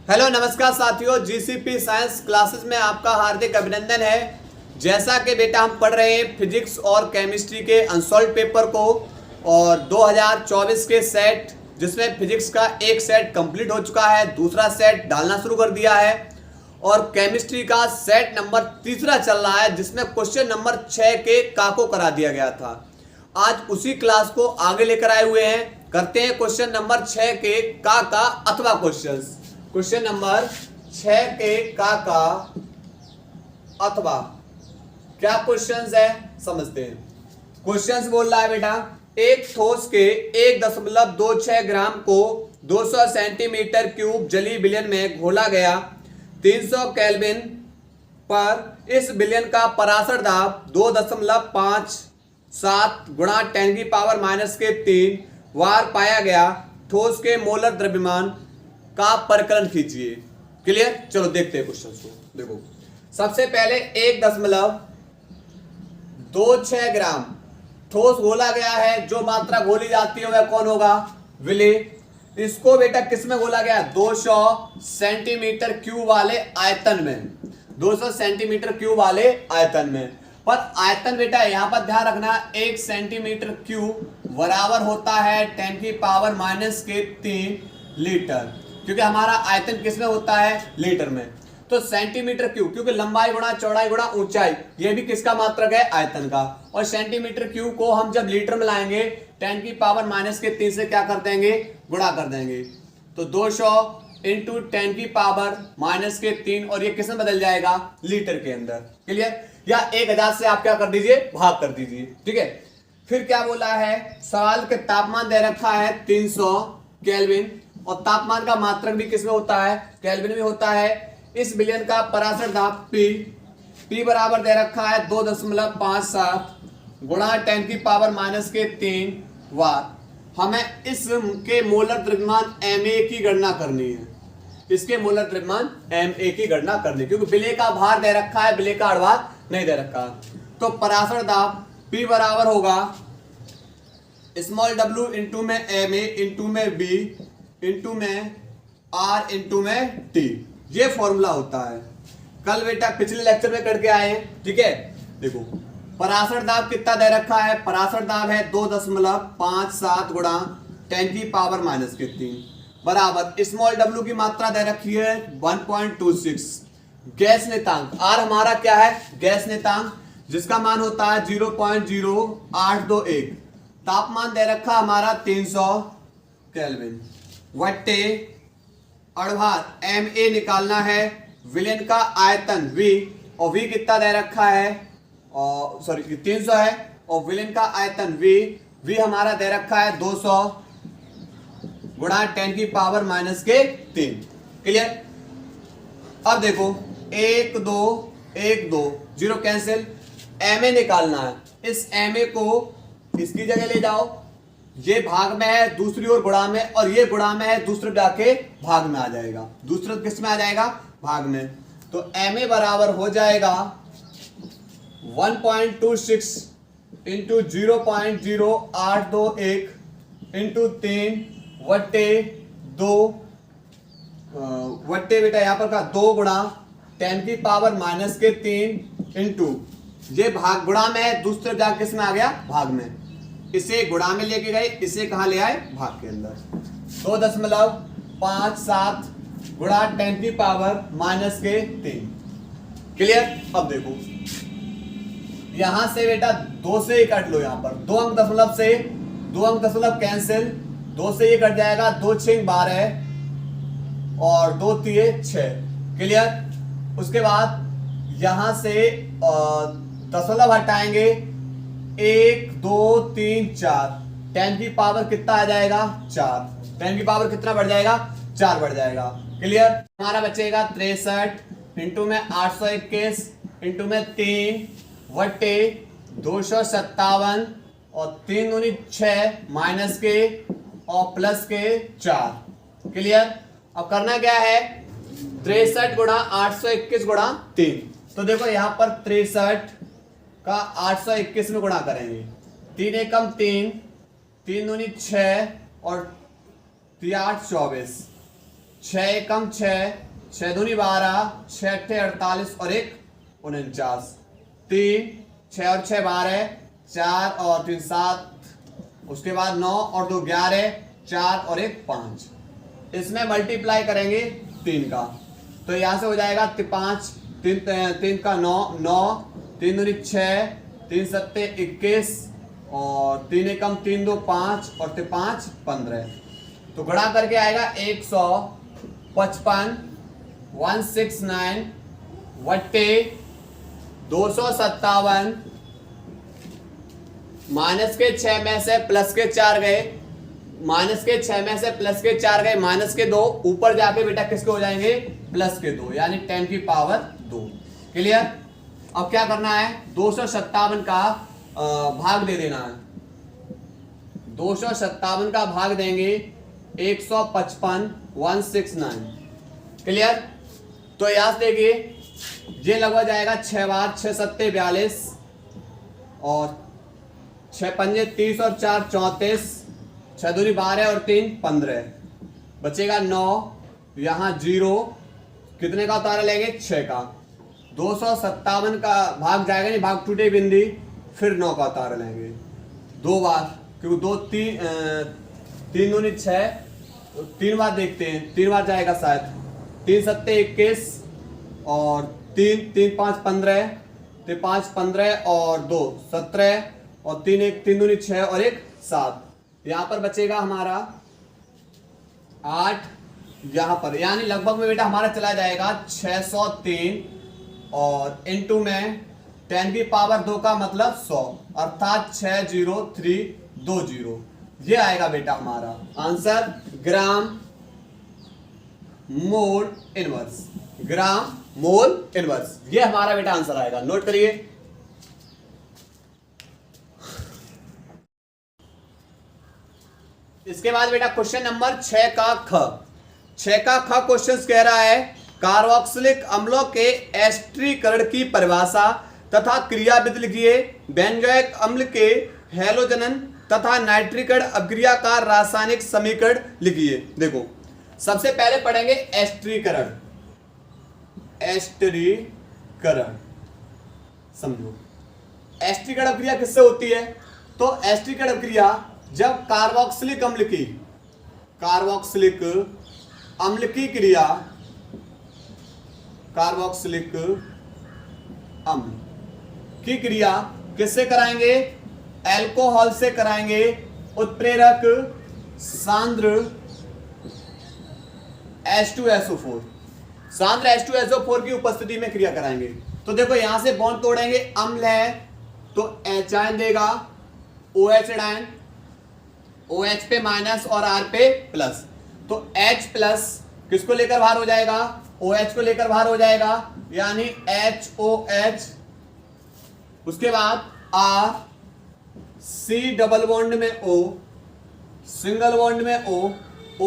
Hello नमस्कार साथियों, GCP science classes में आपका हार्दिक अभिनंदन है। जैसा कि बेटा हम पढ़ रहे हैं फिजिक्स और केमिस्ट्री के अनसॉल्व पेपर को और 2024 के सेट, जिसमें फिजिक्स का एक सेट कंप्लीट हो चुका है, दूसरा सेट डालना शुरू कर दिया है और केमिस्ट्री का सेट नंबर तीसरा चल रहा है, जिसमें क्वेश्चन नंबर 6 के का को करा दिया गया था। आज उसी क्लास को आगे लेकर आए हुए हैं। करते हैं क्वेश्चन नंबर 6 के का अथवा क्वेश्चंस। क्वेश्चन नंबर 6 के का अथवा क्या क्वेश्चंस है समझते हैं। क्वेश्चंस बोल रहा है बेटा, एक ठोस के 1.26 ग्राम को 200 सेंटीमीटर क्यूब जली विलयन में घोला गया। 300 केल्विन पर इस विलयन का पराशर दाब 2.57 गुणा 10⁻³ वार पाया गया। ठोस के मोलर द्रव्यमान का परिकलन कीजिए। क्लियर? चलो देखते हैं क्वेश्चन को। देखो, सबसे पहले 1.26 ग्राम ठोस घोला गया है। जो मात्रा घोली जाती है वह कौन होगा? विलय। इसको बेटा किस में घोला गया? 200 सेंटीमीटर क्यूब वाले आयतन में। 200 सेंटीमीटर क्यूब वाले आयतन में। पर आयतन बेटा यहां पर ध्यान रखना, 1 सेंटीमीटर क्यूब बराबर होता है 10⁻³ लीटर, क्योंकि हमारा आयतन किस में होता है? लीटर में। तो सेंटीमीटर क्यूब, क्योंकि लंबाई गुणा चौड़ाई गुणा ऊंचाई, ये भी किसका मात्रक है? आयतन का। और सेंटीमीटर क्यूब को हम जब लीटर में लाएंगे 10⁻³ से क्या कर देंगे? गुणा कर देंगे। तो 200 इंटू 10⁻³ और ये किस में बदल जाएगा? लीटर के अंदर। क्लियर? या 1000 से आप क्या कर दीजिए? भाग कर दीजिए। ठीक है। फिर क्या बोला है? सवाल के तापमान दे रखा है 300 केल्विन और तापमान का मात्रक भी किसमें होता है? केल्विन में होता है। इस विलयन का पराशर दाब P बराबर दे रखा है 2.57 गुणा 10⁻³ वार। हमें इसके मोलर द्रव्यमान Ma की गणना करनी है। इसके मोलर द्रव्यमान Ma की गणना करनी है, क्योंकि विलय का भार दे रखा है, विलय का अड़भार नहीं दे रखा। तो पराशर दाब P बराबर होगा स्मॉल w इंटू में Ma इंटू में B इंटू में R इंटू में T। ये फॉर्मूला होता है। कल बेटा पिछले लेक्चर में करके आए हैं। ठीक है। देखो, पराशर दाब कितना दे रखा है? पराशर दाब है 2.57 गुणा 10⁻³ बराबर स्मॉल w की मात्रा दे रखी है 1.26। गैस नेतांक R हमारा क्या है? गैस नेतांक, जिसका मान होता है 0.0821। तापमान दे रखा हमारा 300 केल्विन। वट्टे अड़भार Ma निकालना है। विलयन का आयतन V और V कितना दे रखा है? और सॉरी 300 है। और विलयन का आयतन V हमारा दे रखा है 200 गुणा 10⁻³ क्लियर? अब देखो 1 2 1 2 0 कैंसिल। Ma निकालना है। इस Ma को इसकी जगह ले जाओ। ये भाग में है, दूसरी ओर गुणा में, और ये गुणा में है, दूसरे जाके भाग में आ जाएगा। दूसरे किस में आ जाएगा? भाग में। तो Ma बराबर हो जाएगा 1.26 इंटू 0.0821 इंटू 3 वट्टे 2 वट्टे बेटा यहां पर का 2 गुणा 10⁻³ इंटू ये भाग गुणा में है, दूसरे जाके किस में आ गया? भाग में। इसे गुणा में लेके गए, इसे कहां ले आए? भाग के अंदर। 2.57 गुणा 10⁻³ क्लियर? अब देखो यहां से बेटा 2 से ही कट लो। यहां पर 2 अंक दशमलव से 2 अंक दशमलव कैंसिल, 2 से ये कट जाएगा। 2 6 12 और 2 3 6 क्लियर? उसके बाद यहां से दशमलव हटाएंगे 1 2 3 4 10⁻कितना आ जाएगा? 4। 10⁻ कितना बढ़ जाएगा? 4 बढ़ जाएगा। क्लियर? हमारा बचेगा 63 इंटू में 821 इंटू में 3 वट्टे 257 और 3 दूनी 6 माइनस के और प्लस के 4। क्लियर? अब करना क्या है? 63 गुणा 821 गुणा 3। तो देखो यहां पर 63 का 821 में गुणा करेंगे। 3 एकम 3 दूनी 6 और 3 8 24 6 एकम 6, 6 दूनी 12, 6 अट्ठे 48 और 1 49, 3, 6 और 6 12, 4 और 3 7, उसके बाद 9 और 2 11, 4 और 1 5। इसमें मल्टीप्लाई करेंगे 3 का, तो यहां से हो जाएगा 5, 3 का 9, 9, 3 दूनी 6, 3 सत्ते 21 और 3 एकम 3 2 5 और 5 15। तो गुणा करके आएगा 155 169 वट्टे 257। माइनस के 6 में से प्लस के 4 गए, माइनस के 6 में से प्लस के 4 गए, माइनस के 2 ऊपर जाके बेटा किसके हो जाएंगे, प्लस के 2, यानी 10 की पावर 2। क्लियर। अब क्या करना है, 257 का भाग दे देना है। 257 का भाग देंगे 155 169। क्लियर। तो यहां से देखिए ये लगभग जाएगा 6 बार, 6 सत्ते 42 और 6 पंजे 30 और 4 34, 6 दूनी 12 और 3 15, बचेगा 9, यहाँ 0, कितने का उतारा लेंगे 6 का। 257 का भाग जाएगा नहीं, भाग टूटे बिंदी, फिर 9 का उतारा लेंगे 2 बार, क्योंकि 2 3 दूनी 6, 3 बार देखते हैं, 3 बार जाएगा शायद। 3 सत्ते 21 और 3 5 15, 5 15 और 2 17 और 3 दूनी 6 और 1 7। यहां पर बचेगा हमारा 8 यहां पर, यानी लगभग में बेटा हमारा चला जाएगा 603 और इनटू में 10 की पावर 2 का मतलब 100, अर्थात 60320। ये आएगा बेटा हमारा आंसर, ग्राम मोल इनवर्स। ग्राम मोल इनवर्स, ये हमारा बेटा आंसर आएगा। नोट करिए। इसके बाद बेटा क्वेश्चन नंबर 6 का ख। 6 का ख क्वेश्चन कह रहा है कार्बोक्सिलिक अम्लों के एस्टरीकरण की परिभाषा तथा क्रियाविधि लिखिए। बेंजोइक अम्ल के हैलोजनन तथा नाइट्रीकरण अभिक्रिया का रासायनिक समीकरण लिखिए। देखो सबसे पहले पढ़ेंगे एस्टरीकरण। एस्टरीकरण समझो, एस्टरीकरण अभिक्रिया किससे होती है, तो एस्टरीकरण अभिक्रिया जब कार्बोक्सिलिक अम्ल की, कार्बोक्सिलिक अम्ल की क्रिया, कार्बोक्सिलिक अम्ल की क्रिया किससे कराएंगे, अल्कोहल से कराएंगे। उत्प्रेरक सांद्र H2SO4, सांद्र H2SO4 की उपस्थिति में क्रिया कराएंगे। तो देखो यहां से बॉन्ड तोड़ेंगे, अम्ल है तो H आयन देगा, OH आयन, OH पे माइनस और R पे प्लस, तो H प्लस किसको लेकर बाहर हो जाएगा, OH को लेकर बाहर हो जाएगा, यानी HOH। उसके बाद R, C डबल बॉन्ड में O, सिंगल बॉन्ड में O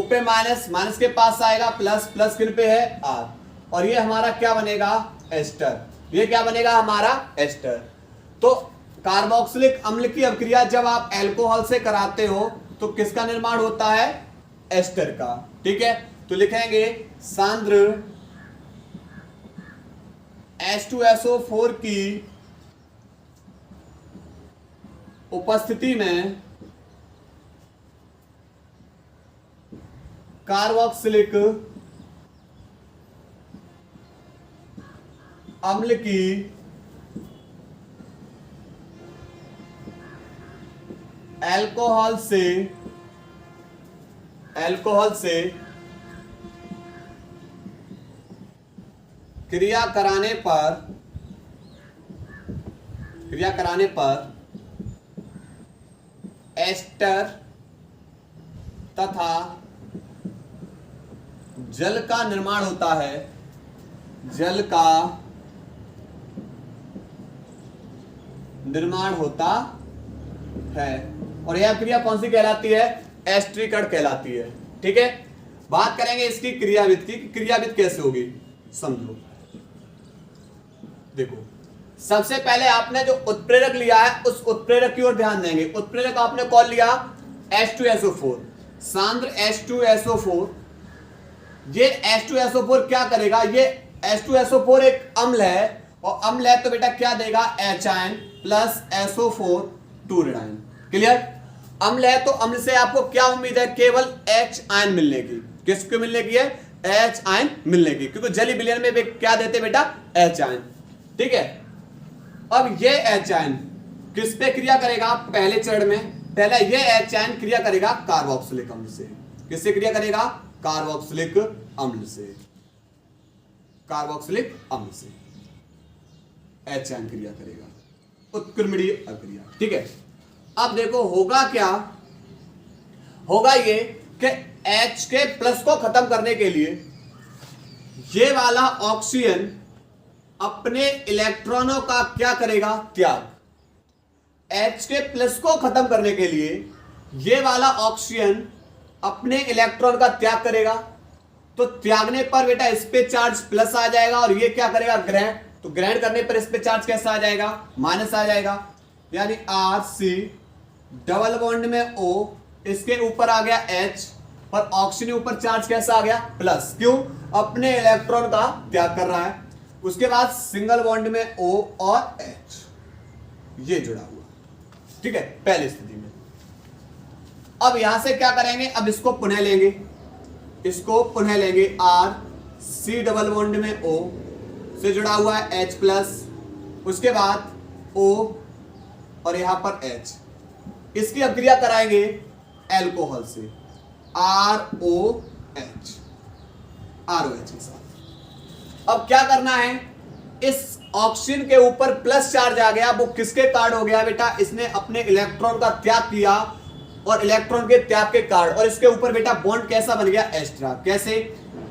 पे माइनस, माइनस के पास आएगा प्लस, प्लस किन पे है R, और ये हमारा क्या बनेगा, एस्टर। ये क्या बनेगा हमारा, एस्टर। तो कार्बोक्सिलिक अम्ल की अभिक्रिया जब आप अल्कोहल से कराते हो तो किसका निर्माण होता है, एस्टर का। ठीक है, तो लिखेंगे सांद्र H2SO4 की उपस्थिति में कार्बोक्सिलिक अम्ल की अल्कोहल से क्रिया कराने पर एस्टर तथा जल का निर्माण होता है, जल का निर्माण होता है, और यह क्रिया कौन सी कहलाती है, एस्टरीकरण कहलाती है। ठीक है, बात करेंगे इसकी क्रियाविधि की, क्रियाविधि कैसे होगी समझो। देखो सबसे पहले आपने जो उत्प्रेरक लिया है उस उत्प्रेरक की ओर ध्यान देंगे। उत्प्रेरक आपने कौन लिया, H2SO4, सांद्र H2SO4 ये H2SO4 क्या करेगा, ये H2SO4 एक अम्ल है, और अम्ल है तो बेटा क्या देगा, H आयन प्लस SO4 2 रेडायन। क्लियर। अम्ल है तो अम्ल से आपको क्या उम्मीद है, केवल H आयन मिलने की। किसको मिलने की है, H आयन मिलने की, क्योंकि जली विलयन में क्या देते बेटा, H आयन। ठीक है। अब ये H आयन किस पे क्रिया करेगा, पहले चरण में पहले ये H आयन क्रिया करेगा कार्बोक्सिलिक अम्ल से। किससे क्रिया करेगा, कार्बोक्सिलिक अम्ल से, कार्बोक्सिलिक अम्ल से H आयन क्रिया करेगा, उत्क्रमणीय अक्रिया। ठीक है। अब देखो होगा क्या, होगा ये कि H के प्लस को खत्म करने के लिए ये वाला ऑक्सीजन अपने इलेक्ट्रॉनों का क्या करेगा, त्याग। H के प्लस को खत्म करने के लिए ये वाला ऑक्सीजन अपने इलेक्ट्रॉन का त्याग करेगा, तो त्यागने पर बेटा इस पे चार्ज प्लस आ जाएगा, और ये क्या करेगा, ग्रहण। तो ग्रहण करने पर इस पे चार्ज कैसा आ जाएगा, माइनस आ जाएगा, यानी RC डबल बॉन्ड में O, इसके ऊपर आ गया H, पर ऑक्सीजन के ऊपर चार्ज कैसा आ गया, प्लस। क्यों, अपने इलेक्ट्रॉन का त्याग कर रहा है। उसके बाद सिंगल बॉन्ड में O और H, ये जुड़ा हुआ। ठीक है, पहली स्थिति में। अब यहां से क्या करेंगे, अब इसको पुनः लेंगे, इसको पुनः लेंगे। RC डबल बॉन्ड में O से जुड़ा हुआ है H प्लस, उसके बाद O और यहां पर H, इसकी अभिक्रिया कराएंगे एल्कोहल से, ROH, ROH के साथ। अब क्या करना है, इस ऑक्सीजन के ऊपर प्लस चार्ज आ गया, वो किसके कारण हो गया बेटा, इसने अपने इलेक्ट्रॉन का त्याग किया, और इलेक्ट्रॉन के त्याग के कारण, और इसके ऊपर बेटा बॉन्ड कैसा बन गया, एस्ट्रा। कैसे,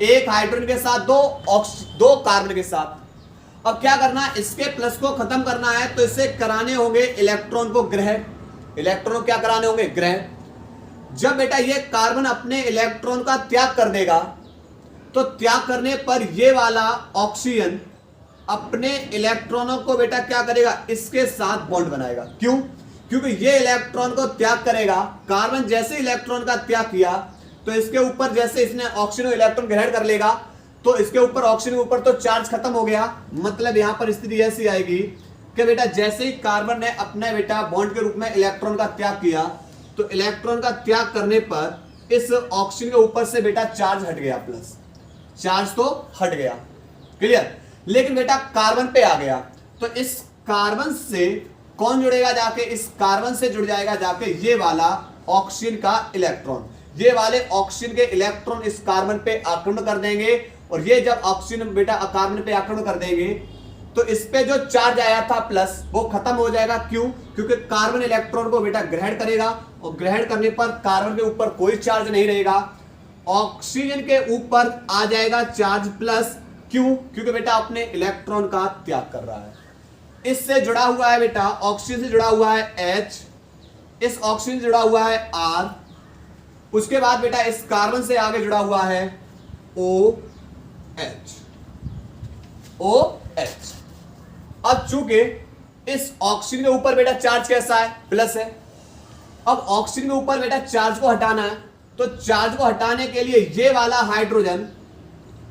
एक हाइड्रोजन के साथ दो कार्बन के साथ। अब क्या करना, इसके प्लस को खत्म करना है, तो इसे कराने होंगे इलेक्ट्रॉन को ग्रहण। इलेक्ट्रॉन क्या कराने होंगे, ग्रहण। जब बेटा ये कार्बन अपने इलेक्ट्रॉन का त्याग कर देगा, तो त्याग करने पर ये वाला ऑक्सीजन अपने इलेक्ट्रॉनों को बेटा क्या करेगा, इसके साथ बॉन्ड बनाएगा। क्यों, क्योंकि ये इलेक्ट्रॉन को त्याग करेगा, कार्बन जैसे इलेक्ट्रॉन का त्याग किया, तो इसके ऊपर जैसे इसने ऑक्सीजन इलेक्ट्रॉन ग्रहण कर लेगा, तो इसके ऊपर ऑक्सीजन के ऊपर तो चार्ज खत्म हो गया। मतलब यहां पर स्थिति ऐसी आएगी कि बेटा जैसे ही कार्बन ने अपने बेटा बॉन्ड के रूप में इलेक्ट्रॉन का त्याग किया, तो इलेक्ट्रॉन का त्याग करने पर इस ऑक्सीजन के ऊपर से बेटा चार्ज हट गया, प्लस चार्ज तो हट गया। क्लियर। लेकिन बेटा कार्बन पे आ गया, तो इस कार्बन से कौन जुड़ेगा, जाके इस कार्बन से जुड़ जाएगा जाके ये वाला ऑक्सीजन का इलेक्ट्रॉन। ये वाले ऑक्सीजन के इलेक्ट्रॉन इस कार्बन पे आक्रमण कर देंगे, और ये जब ऑक्सीजन बेटा कार्बन पे आक्रमण कर देंगे, तो इस पे जो चार्ज आया था प्लस, वो खत्म हो जाएगा। क्यों, क्योंकि कार्बन इलेक्ट्रॉन को बेटा ग्रहण करेगा, और ग्रहण करने पर कार्बन के ऊपर कोई चार्ज नहीं रहेगा, ऑक्सीजन के ऊपर आ जाएगा चार्ज प्लस। क्यों, क्योंकि बेटा अपने इलेक्ट्रॉन का त्याग कर रहा है। इससे जुड़ा हुआ है बेटा, ऑक्सीजन से जुड़ा हुआ है H, इस ऑक्सीजन से जुड़ा हुआ है R, उसके बाद बेटा इस कार्बन से आगे जुड़ा हुआ है OH। अब चूंकि इस ऑक्सीजन के ऊपर बेटा चार्ज कैसा है, प्लस है। अब ऑक्सीजन के ऊपर बेटा चार्ज को हटाना है, तो चार्ज को हटाने के लिए ये वाला हाइड्रोजन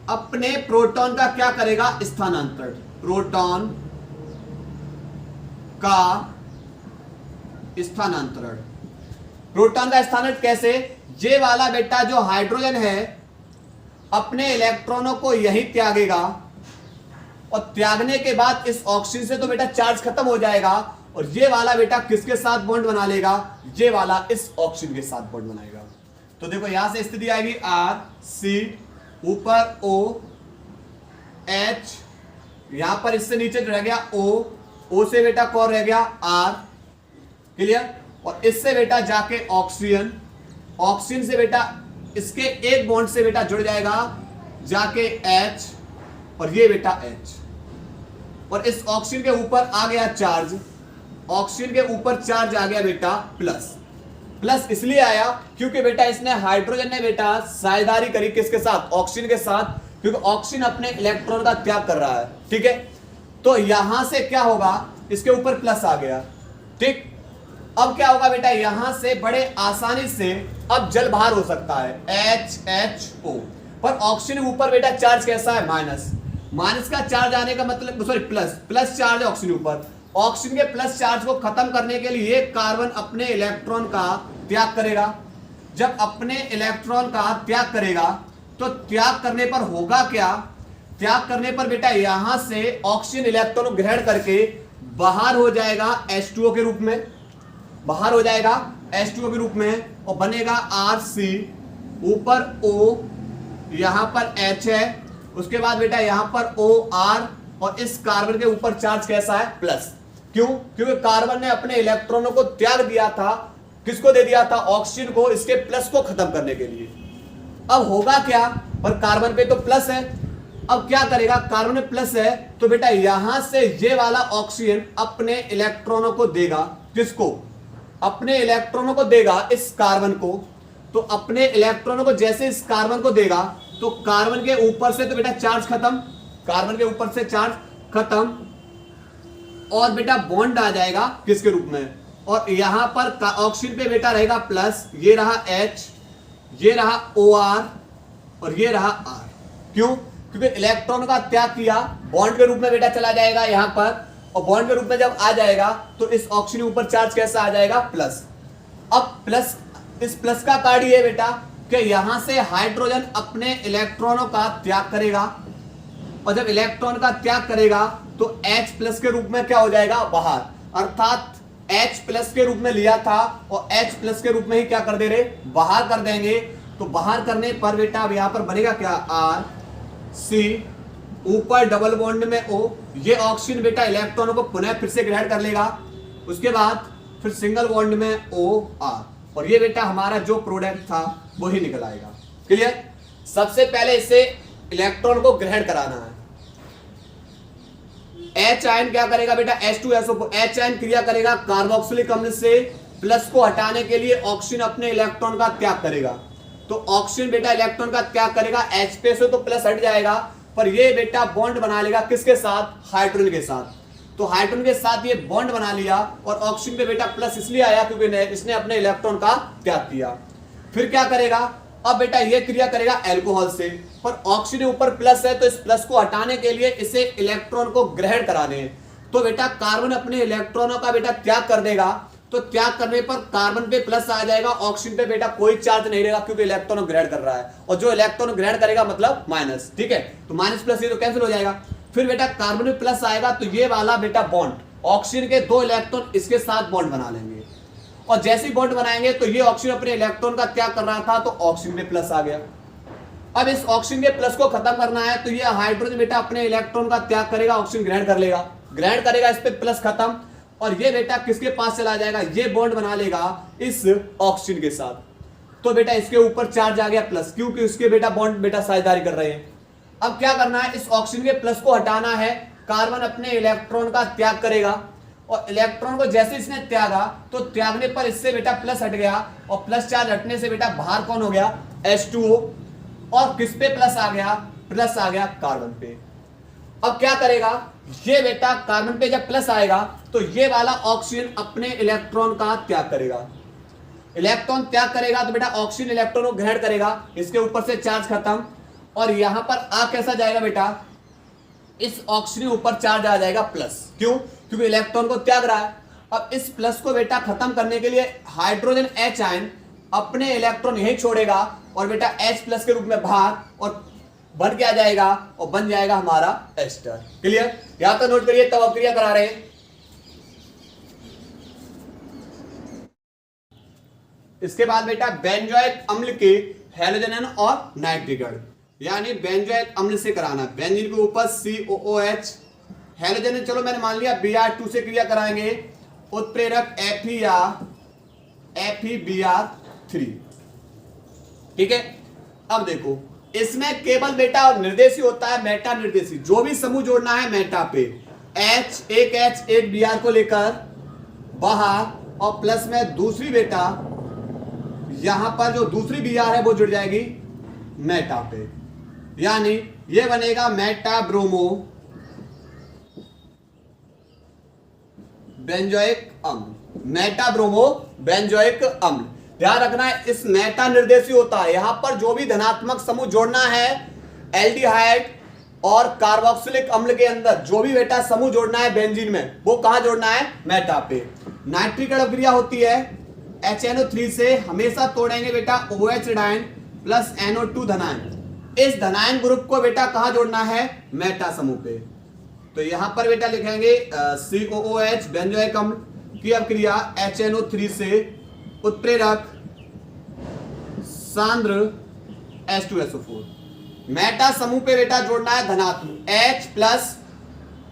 अपने प्रोटॉन का क्या करेगा, स्थानांतरण। प्रोटॉन का स्थानांतरण, प्रोटॉन का स्थानांतरण कैसे, ये वाला बेटा जो हाइड्रोजन है अपने इलेक्ट्रॉनों को यही त्यागेगा, और त्यागने के बाद इस ऑक्सीजन से तो बेटा चार्ज खत्म हो जाएगा, और ये वाला बेटा किसके साथ बॉन्ड बना लेगा, ये वाला इस ऑक्सीजन के साथ बॉन्ड बनाएगा। तो देखो यहां से स्थिति आएगी RC, ऊपर OH, यहां पर इससे नीचे जो रह गया O से बेटा कौन रह गया, R। क्लियर। और इससे बेटा जाके ऑक्सीजन, ऑक्सीजन से बेटा इसके एक बॉन्ड से बेटा जुड़ जाएगा जाके H, और ये बेटा H, और इस ऑक्सीजन के ऊपर आ गया चार्ज, ऑक्सीजन के ऊपर चार्ज आ गया बेटा प्लस। प्लस इसलिए आया क्योंकि बेटा इसने हाइड्रोजन ने बेटा साझेदारी करी किसके साथ, ऑक्सीजन के साथ, क्योंकि ऑक्सीजन अपने इलेक्ट्रॉन का त्याग कर रहा है। ठीक है, तो यहां से क्या होगा, इसके ऊपर प्लस आ गया। ठीक, अब क्या होगा बेटा, यहां से बड़े आसानी से अब जल बाहर हो सकता है, HHO। पर ऑक्सीजन के ऊपर बेटा चार्ज कैसा है, माइनस। माइनस का चार्ज आने का मतलब, सॉरी प्लस चार्ज है ऑक्सीजन ऊपर। ऑक्सीजन के प्लस चार्ज को खत्म करने के लिए कार्बन अपने इलेक्ट्रॉन का त्याग करेगा। जब अपने इलेक्ट्रॉन का त्याग करेगा तो त्याग करने पर होगा क्या, त्याग करने पर बेटा यहां से ऑक्सीजन इलेक्ट्रॉन को ग्रहण करके बाहर हो जाएगा H2O के रूप में, बाहर हो जाएगा H2O के रूप में, और बनेगा Rc, ऊपर O, यहां पर H है, उसके बाद बेटा यहां पर OR, और इस कार्बन के ऊपर चार्ज कैसा है, प्लस। क्यों? क्योंकि कार्बन ने अपने इलेक्ट्रॉनों को त्याग दिया था, किसको दे दिया था, ऑक्सीजन को, इसके प्लस को खत्म करने के लिए। अब होगा क्या, पर कार्बन पे तो प्लस है, अब क्या करेगा, कार्बन में प्लस है तो बेटा यहां से ये वाला ऑक्सीजन अपने इलेक्ट्रॉनों को देगा, किसको, अपने इलेक्ट्रॉनों को देगा, इस कार्बन को। तो अपने इलेक्ट्रॉनों को जैसे इस कार्बन को देगा तो कार्बन के ऊपर से तो बेटा चार्ज खत्म, कार्बन के ऊपर से चार्ज खत्म, और बेटा बॉन्ड आ जाएगा किसके रूप में, और यहां पर ऑक्सीजन पे बेटा रहेगा प्लस, ये रहा H, ये रहा OR, और ये रहा R। क्यों? क्योंकि इलेक्ट्रॉन का त्याग किया, बॉन्ड के रूप में बेटा चला जाएगा यहां पर, और बॉन्ड के रूप में जब आ जाएगा तो इस ऑक्सीजन ऊपर चार्ज कैसा आ जाएगा, प्लस। अब प्लस, इस प्लस का कार्य ये बेटा कि यहां से हाइड्रोजन अपने इलेक्ट्रॉनों का त्याग करेगा, और जब इलेक्ट्रॉन का त्याग करेगा तो H प्लस के रूप में क्या हो जाएगा, बाहर, अर्थात H प्लस के रूप में लिया था और H प्लस के रूप में ही क्या कर दे रहे, बाहर कर देंगे। तो बाहर करने पर बेटा अब यहां पर बनेगा क्या, RC, ऊपर डबल बॉन्ड में O, ये ऑक्सीजन बेटा इलेक्ट्रॉनों को पुनः फिर से ग्रहण कर लेगा, उसके बाद फिर सिंगल बॉन्ड में OR, और ये बेटा हमारा जो प्रोडक्ट था वही निकल आएगा। क्लियर? सबसे पहले इसे इलेक्ट्रॉन को ग्रहण कराना है। H आयन क्या करेगा बेटा, H2SO4, H आयन क्रिया करेगा कार्बोक्सिलिक अम्ल से, प्लस को हटाने के लिए ऑक्सीजन अपने इलेक्ट्रॉन का त्याग करेगा। तो ऑक्सीजन बेटा इलेक्ट्रॉन का त्याग करेगा, H पे से तो प्लस हट जाएगा, पर ये बेटा बॉन्ड बना लेगा किसके साथ, हाइड्रोजन के साथ। तो हाइड्रोजन के साथ ये बॉन्ड बना लिया, और ऑक्सीजन पे बेटा प्लस इसलिए आया क्योंकि इसने अपने इलेक्ट्रॉन का त्याग किया। फिर क्या करेगा, अब बेटा ये क्रिया करेगा अल्कोहल से, पर ऑक्सीजन ऊपर प्लस है तो इस प्लस को हटाने के लिए इसे इलेक्ट्रॉन को ग्रहण कराने हैं। तो बेटा कार्बन अपने इलेक्ट्रॉनों का बेटा त्याग कर देगा, तो त्याग करने पर कार्बन पे प्लस आ जाएगा, ऑक्सीजन पे बेटा कोई चार्ज नहीं रहेगा क्योंकि इलेक्ट्रॉन ग्रहण कर रहा है, और जो इलेक्ट्रॉन ग्रहण करेगा मतलब माइनस। ठीक है, तो माइनस प्लस ये तो कैंसिल हो जाएगा। फिर बेटा कार्बन में प्लस आएगा तो ये वाला बेटा बॉन्ड, ऑक्सीजन के दो इलेक्ट्रॉन इसके साथ बॉन्ड बना लेंगे, और जैसे ही बॉन्ड बनाएंगे तो ये ऑक्सीजन अपने इलेक्ट्रॉन का त्याग कर रहा था तो ऑक्सीजन में प्लस आ गया। अब इस ऑक्सीजन के प्लस को खत्म करना है तो ये हाइड्रोजन बेटा अपने इलेक्ट्रॉन का त्याग करेगा, ऑक्सीजन ग्रहण कर लेगा, ग्रहण करेगा, इस पे प्लस खत्म, और ये बेटा किसके पास चला जाएगा, ये बॉन्ड बना लेगा इस ऑक्सीजन के साथ। तो बेटा इसके ऊपर चार्ज आ गया प्लस, क्योंकि उसके बेटा बॉन्ड बेटा साझेदारी कर रहे हैं। अब क्या करना है, इस ऑक्सीजन के प्लस को हटाना है, कार्बन अपने इलेक्ट्रॉन का त्याग करेगा, और इलेक्ट्रॉन को जैसे इसने त्यागा तो त्यागने पर इससे बेटा प्लस हट गया, और प्लस चार्ज हटने से बेटा बाहर कौन हो गया, H2O, और किस पे प्लस आ गया, प्लस आ गया कार्बन पे। अब क्या करेगा, ये बेटा कार्बन पे जब प्लस आएगा तो ये वाला ऑक्सीजन अपने इलेक्ट्रॉन का त्याग करेगा, इलेक्ट्रॉन त्याग करेगा तो बेटा ऑक्सीजन इलेक्ट्रॉन को ग्रहण करेगा, इसके ऊपर से चार्ज खत्म, और यहां पर आ कैसा जाएगा बेटा, इस ऑक्सीजन ऊपर चार्ज आ जाएगा प्लस। क्यों? क्योंकि इलेक्ट्रॉन को त्याग रहा है। अब इस प्लस को बेटा खत्म करने के लिए हाइड्रोजन H आयन अपने इलेक्ट्रॉन यही छोड़ेगा, और बेटा H प्लस के रूप में बाहर, और बन क्या जाएगा, और बन जाएगा हमारा एस्टर। क्लियर? यहां तो नोट करिए, तब अपक्रिया करा रहे हैं। इसके बाद बेटा बेंजोइक अम्ल के हैलोजन और नाइट्रिक, यानी बेंजोइक अम्ल से कराना, बेंजीन के ऊपर COOH, हैलोजन चलो मैंने मान लिया Br2 से क्रिया कराएंगे, उत्प्रेरक Fe या FeBr3। ठीक है, अब देखो इसमें केवल बेटा निर्देशी होता है, मेटा निर्देशी, जो भी समूह जोड़ना है मेटा पे, एक H एक Br को लेकर बाहर, और प्लस में दूसरी बेटा यहां पर जो दूसरी Br है वो जुड़ जाएगी मेटा पे, यानी ये बनेगा मेटा ब्रोमो बेंजोइक अम्ल, मेटा ब्रोमो बेंजोइक अम्ल। ध्यान रखना है इस मेटा निर्देशी होता है, यहां पर जो भी धनात्मक समूह जोड़ना है एल्डिहाइड और कार्बोक्सिलिक अम्ल के अंदर जो भी बेटा समूह जोड़ना है बेंजीन में, वो कहां जोड़ना है? मेटा पे। नाइट्रिक अभिक्रिया होती है HNO3 से, हमेशा तोड़ेंगे बेटा OH ऋणायन प्लस NO2 धनायन। इस धनायन ग्रुप को बेटा कहां जोड़ना है? मेटा समूह पे। तो यहां पर बेटा लिखेंगे COOH बेंजोइक अम्ल की अभिक्रिया HNO3 से उत्प्रेरक सांद्र H2SO4। मेटा समूह पे बेटा जोड़ना है धनात्मक H प्लस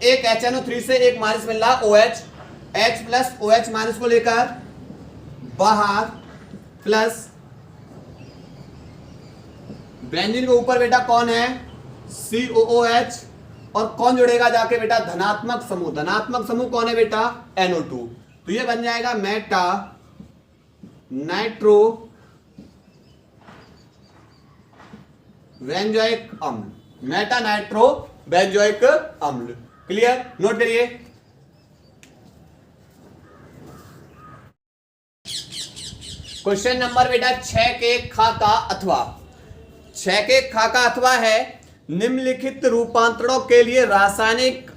एक HNO3 से एक माइनस मिल रहा OH, H plus OH minus को लेकर बाहर प्लस बेंजीन के ऊपर बेटा कौन है? COOH और कौन जुड़ेगा जाके बेटा? धनात्मक समूह। धनात्मक समूह कौन है बेटा? NO2। तो ये बन जाएगा मेटा नाइट्रो बेंजोइक अम्ल। मेटा नाइट्रो बेंजोइक अम्ल। क्लियर? नोट करिए। क्वेश्चन नंबर बेटा 6 के खाका अथवा 6 के खाका अथवा है निम्नलिखित रूपांतरणों के लिए रासायनिक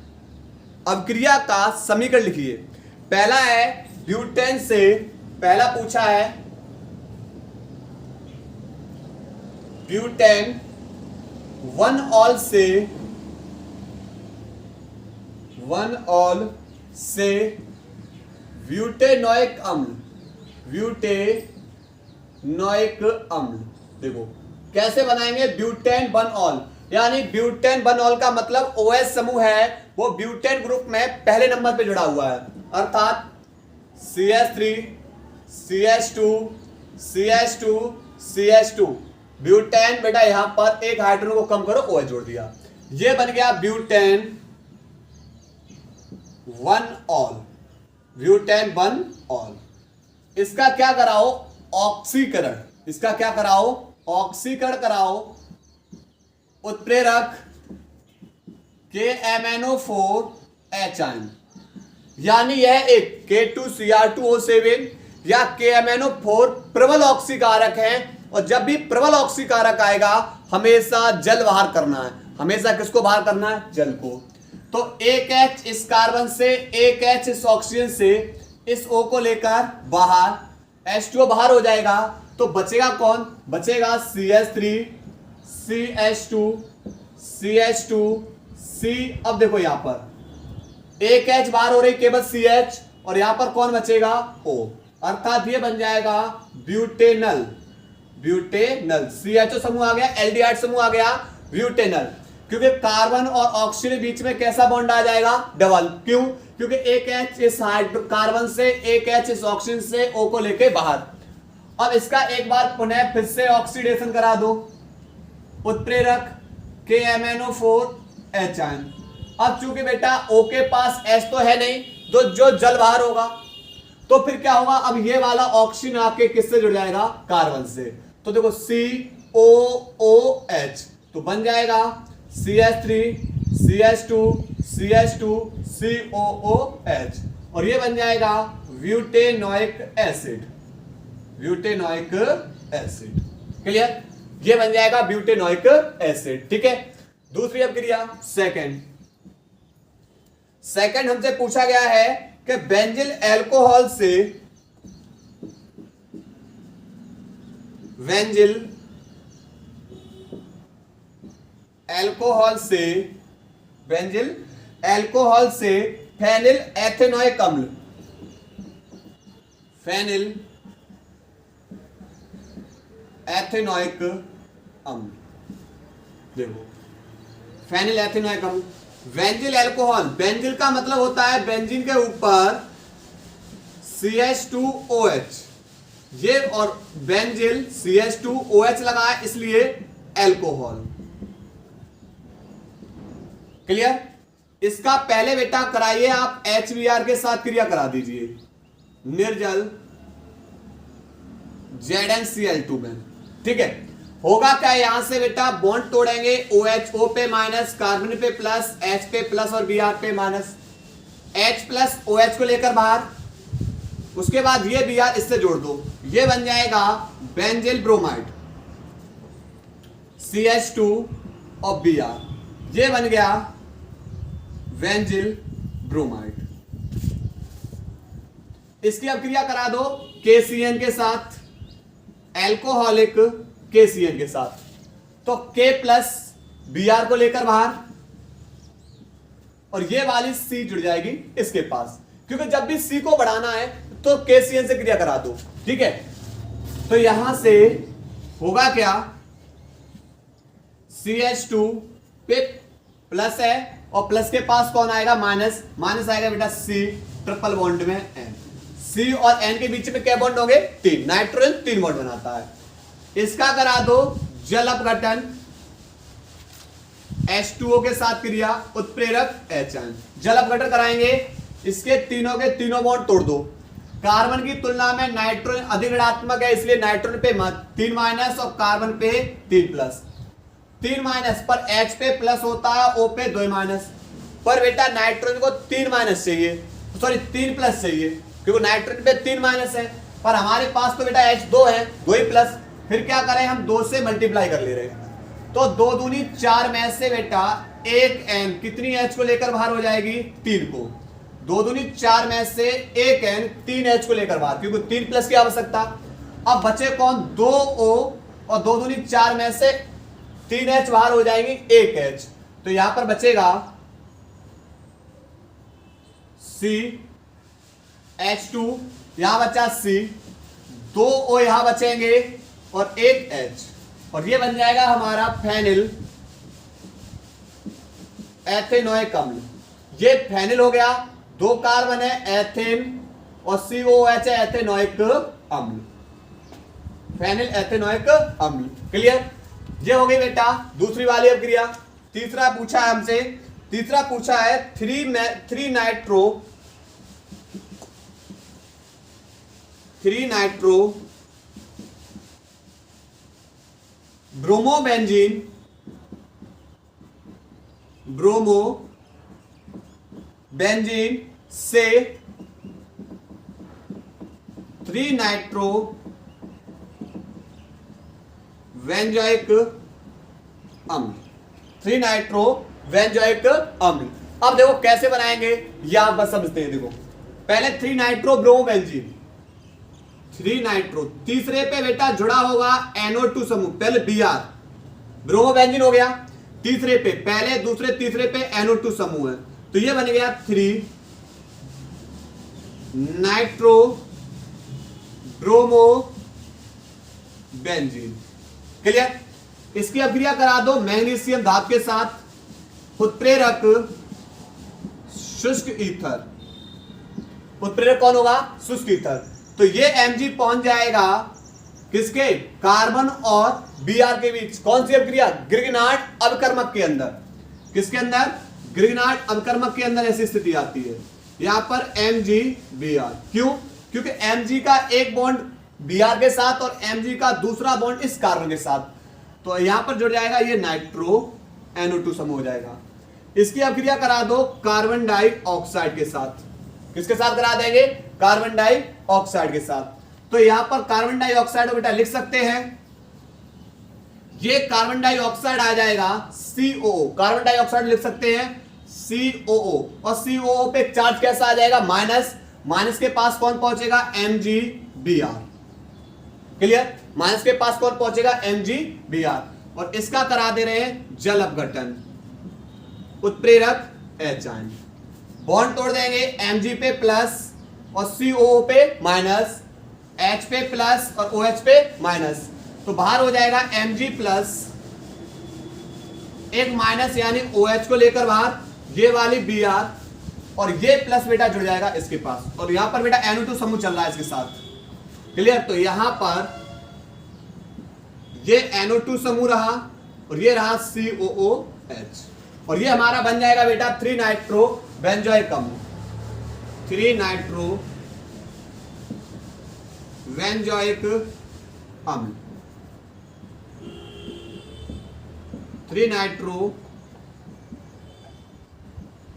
अभिक्रिया का समीकरण लिखिए। पहला है ब्यूटेन से, पहला पूछा है ब्यूटेन 1 ऑल से ब्यूटेनोइक अम्ल, ब्यूटेनोइक अम्ल। देखो कैसे बनाएंगे? ब्यूटेन 1 ऑल, यानी ब्यूटेन 1 ऑल का मतलब OH समूह है वो ब्यूटेन ग्रुप में पहले नंबर पे जुड़ा हुआ है, अर्थात CH3 CH2 CH2 CH2। Butane बेटा यहां पर एक हाइड्रोजन को कम करो OH जोड़ दिया, ये बन गया ब्यूटेन 1 ऑल, ब्यूटेन 1 ऑल। इसका क्या कराओ? ऑक्सीकरण। इसका क्या कराओ? ऑक्सीकरण कराओ उत्प्रेरक KMnO4 आयन, यानी यह एक K2Cr2O7 या KMnO4 प्रबल ऑक्सीकारक है, और जब भी प्रबल ऑक्सीकारक आएगा हमेशा जल बाहर करना है। हमेशा किसको बाहर करना है? जल को। तो एक H इस कार्बन से, एक H इस ऑक्सीजन से, इस O को लेकर बाहर, H2O बाहर हो जाएगा, तो बचेगा कौन? बचेगा CH3 CH2 CH2 C। अब देखो यहां पर एक H बाहर हो रही केवल CH, और यहां पर कौन बचेगा? O, अर्थात ये बन जाएगा ब्यूटेनल। ब्यूटेनल CHO समूह आ गया, एल्डिहाइड समूह आ गया, ब्यूटेनल। क्योंकि कार्बन और ऑक्सीजन के बीच में कैसा बॉन्ड आ जाएगा? डबल। क्यों? क्योंकि एक H इस कार्बन से, एक H इस ऑक्सीजन से, O को लेके बाहर। अब इसका एक बार पुनः फिर से ऑक्सीडेशन करा दो, उत्प्रेरक KMnO4 आयन। अब चूंकि बेटा O के पास H तो है नहीं, तो जो जल बाहर होगा, तो फिर क्या होगा? अब ये वाला ऑक्सीजन आके किससे जुड़ जाएगा? कार्बन से। तो देखो COOH, तो बन जाएगा CH3 CH2 CH2 COOH, और ये बन जाएगा butanoic acid. Butanoic acid. Clear? ये बन जाएगा ब्यूटेनोइक एसिड। ठीक है। दूसरी अभिक्रिया सेकंड हमसे पूछा गया है कि बेंजिल अल्कोहल से, बेंजिल अल्कोहल से फेनिल एथेनोइक अम्ल, फेनिल एथेनोइक अम्ल। देखो फेनिल एथेनोइक अम्ल, बेंजिल अल्कोहल, बेंजिल का मतलब होता है बेंजीन के ऊपर CH2OH, ये और बेंजिल CH2OH लगा है इसलिए अल्कोहल। क्लियर? इसका पहले बेटा कराइए आप HBr के साथ क्रिया करा दीजिए, निर्जल ZnCl2 में। ठीक है। होगा क्या? यहां से बेटा बॉन्ड तोड़ेंगे, OH O पे माइनस, कार्बन पे प्लस, H पे प्लस और Br पे माइनस, H प्लस OH को लेकर बाहर, उसके बाद ये Br इससे जोड़ दो, ये बन जाएगा बेंजिल ब्रोमाइड CH2 और Br, ये बन गया बेंजिल ब्रोमाइड। इसकी अब क्रिया करा दो KCN के साथ, एल्कोहलिक KCN के साथ, तो K प्लस Br को लेकर बाहर और ये वाली C जुड़ जाएगी इसके पास, क्योंकि जब भी C को बढ़ाना है तो KCN से क्रिया करा दो, ठीक है। तो यहां से होगा क्या, CH2 पे प्लस है और प्लस के पास कौन आएगा, माइनस, माइनस आएगा बेटा C ट्रिपल बॉन्ड में N, C और N के बीच में क्या बॉन्ड होंगे, 3, नाइट्रोजन 3 बॉन्ड बनाता है। इसका करा दो जल अपघटन, H2O के साथ क्रिया, उत्प्रेरक HN, जल अपघटन कराएंगे, इसके तीनों के तीनों बॉन्ड तोड़ दो। कार्बन की तुलना में नाइट्रोजन अधिक ऋणात्मक है, इसलिए नाइट्रोजन पे 3 माइनस और कार्बन पे 3 प्लस, 3 माइनस पर H पे प्लस होता है, O पे 2 माइनस, पर बेटा नाइट्रोजन को 3 माइनस चाहिए, सॉरी 3 प्लस चाहिए, क्योंकि नाइट्रोजन पे 3 माइनस है, पर हमारे पास तो बेटा H2 है, 2 ही प्लस, फिर क्या करें हम 2 से मल्टीप्लाई कर ले रहे हैं, तो 2 दूनी 4 में से बेटा 1 N कितनी H को लेकर बाहर हो जाएगी, 3 को, 2 दूनी 4 में से 1 N 3 H को लेकर बाहर, क्योंकि 3 प्लस की आवश्यकता। अब बचे कौन, 2 O और 2 दूनी 4 में से 3 H बाहर हो जाएंगी, 1 H, तो यहां पर बचेगा C H2, यहां बचा C, 2 O यहां बचेंगे और 1 H, और ये बन जाएगा हमारा फेनिल एथेनोइक अम्ल। ये फेनिल हो गया, 2 कार्बन है एथेन और COOH है एथेनोइक अम्ल, फेनिल एथेनोइक अम्ल, क्लियर। ये हो गई बेटा दूसरी वाली अब क्रिया। तीसरा पूछा है हमसे, तीसरा पूछा है 3 नाइट्रो ब्रोमोबेंजीन से 3 नाइट्रो बेंजोइक अम्ल, 3 नाइट्रो बेंजोइक अम्ल। अब देखो कैसे बनाएंगे, या आप बस समझते हैं। देखो पहले 3 नाइट्रो ब्रोमोबेंजीन, 3 नाइट्रो, तीसरे पे बेटा जुड़ा होगा NO2 समूह, पहले Br ब्रोमोबेंजीन हो गया, तीसरे पे पहले दूसरे तीसरे पे NO2 समूह है, तो ये बन गया 3 नाइट्रो ब्रोमोबेंजीन, क्लियर। इसकी अभिक्रिया करा दो मैग्नीशियम धातु के साथ, उत्प्रेरक शुष्क ईथर, उत्प्रेरक कौन होगा, शुष्क ईथर, तो ये Mg पहुंच जाएगा किसके, कार्बन और Br के बीच, कौन सी अभिक्रिया, ग्रिग्नार्ड अभिकर्मक के अंदर, किसके अंदर, ग्रिग्नार्ड अभिकर्मक के अंदर ऐसी स्थिति आती है, यहां पर MgBr, क्यों, क्योंकि Mg का एक बॉन्ड Br के साथ और Mg का दूसरा बॉन्ड इस कार्बन के साथ, तो यहां पर जुड़ जाएगा ये नाइट्रो NO2 समूह हो जाएगा। इसकी अभिक्रिया करा दो कार्बन डाइऑक्साइड के साथ, किसके साथ करा देंगे, कार्बन डाइऑक्साइड के साथ, तो यहां पर कार्बन डाइऑक्साइड बेटा लिख सकते हैं, ये कार्बन डाइऑक्साइड आ जाएगा COO, कार्बन डाइऑक्साइड लिख सकते हैं COO, और COO पे चार्ज कैसा आ जाएगा, माइनस, माइनस के पास कौन पहुंचेगा, MgBr, क्लियर, माइनस के पास कौन पहुंचेगा, MgBr, और इसका करा दे रहे हैं जल अपघटन, उत्प्रेरक HN, बॉन्ड तोड़ देंगे, Mg पे प्लस और COO पे माइनस, H पे प्लस और OH पे माइनस, तो बाहर हो जाएगा Mg प्लस, एक माइनस यानी OH को लेकर बाहर, ये वाली Br और ये प्लस बेटा जुड़ जाएगा इसके पास, और यहां पर बेटा NO2 समूह चल रहा है इसके साथ, क्लियर। तो यहां पर ये NO2 समूह रहा और ये रहा COOH, और ये हमारा बन जाएगा बेटा 3 नाइट्रो बेंजोइक अम्ल, 3 नाइट्रो बेंजोइक अम्ल, 3 नाइट्रो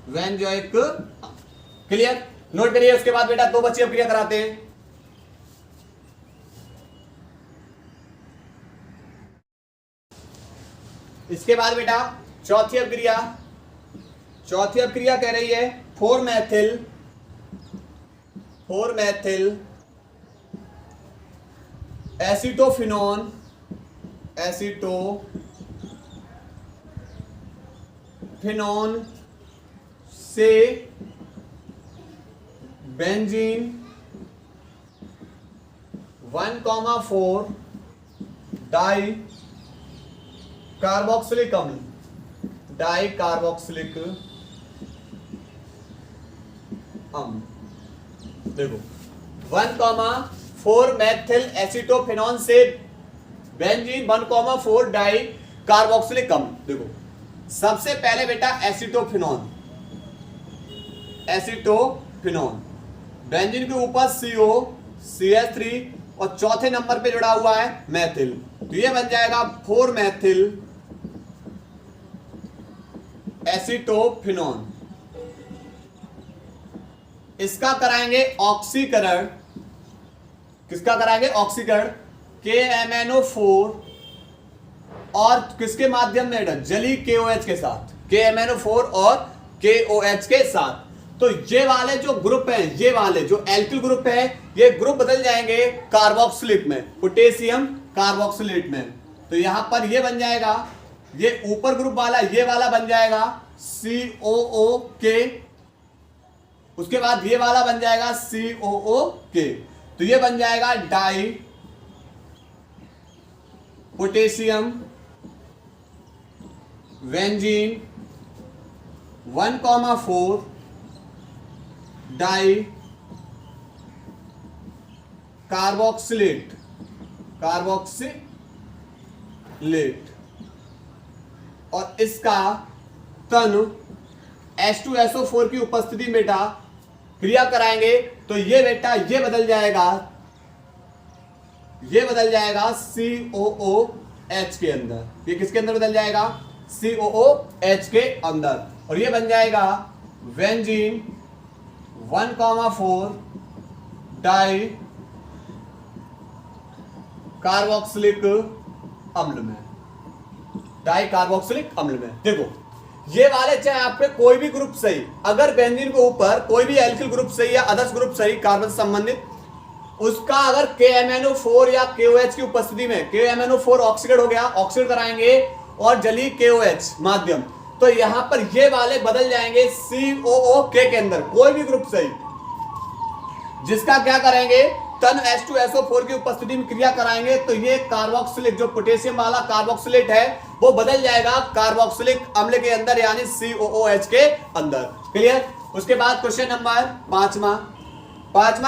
बेंजोइक, क्लियर। नोट करिए। उसके बाद बेटा 2 बच्चे अभिक्रिया कराते हैं। इसके बाद बेटा चौथी अभिक्रिया कह रही है 4 मैथिल एसिटोफिनोन से बेंजीन 1,4 डाई कार्बोक्सिलिक अम्ल देखो 1,4 मैथिल एसिटोफिनोन से बेंजीन 1,4 डाई कार्बोक्सिलिक अम्ल। देखो सबसे पहले बेटा एसिटोफिनोन बेंजीन के ऊपर CO CH3 और चौथे नंबर पे जुड़ा हुआ है मैथिल, तो ये बन जाएगा 4 मैथिल एसिटोफिनोन। इसका कराएंगे ऑक्सीकरण, किसका कराएंगे ऑक्सीकरण KMnO4 और किसके माध्यम में जली KOH के साथ, KMnO4 और KOH के साथ। तो ये वाले जो ग्रुप है, ये वाले जो एल्किल ग्रुप है, ये ग्रुप बदल जाएंगे कार्बोक्सिलेट में, पोटेशियम कार्बोक्सिलेट में। तो यहां पर ये बन जाएगा, ये ऊपर ग्रुप वाला ये वाला बन जाएगा COOK, उसके बाद ये वाला बन जाएगा COOK। तो ये बन जाएगा dipotassium benzene 1,4 dicarboxylate और इसका तन H2SO4 की उपस्थिति में बेटा क्रिया कराएंगे तो ये बेटा ये बदल जाएगा COOH के अंदर। ये किसके अंदर बदल जाएगा? COOH के अंदर, और ये बन जाएगा बेंजीन 1,4 डाई कार्बोक्सिलिक अम्ल में, देखो ये वाले चाहे आपके कोई भी ग्रुप सही, अगर बेंजीन के ऊपर कोई भी एल्किल ग्रुप सही या आदर्श ग्रुप सही कार्बन से संबंधित, उसका अगर KMnO4 या KOH की उपस्थिति में KMnO4 ऑक्सीडेट हो गया, ऑक्सीडेट कराएंगे और जली KOH माध्यम, तो यहां पर ये वाले बदल जाएंगे COOK के अंदर, कोई भी ग्रुप सही, जिसका क्या करेंगे तन H2SO4 की उपस्थिति में क्रिया कराएंगे तो ये कार्बोक्सिलिक जो पोटेशियम वाला कार्बोक्सिलेट है वो बदल जाएगा कार्बोक्सिलिक अम्ल के अंदर, यानी COOH के अंदर। क्लियर? उसके बाद क्वेश्चन नंबर पांचवा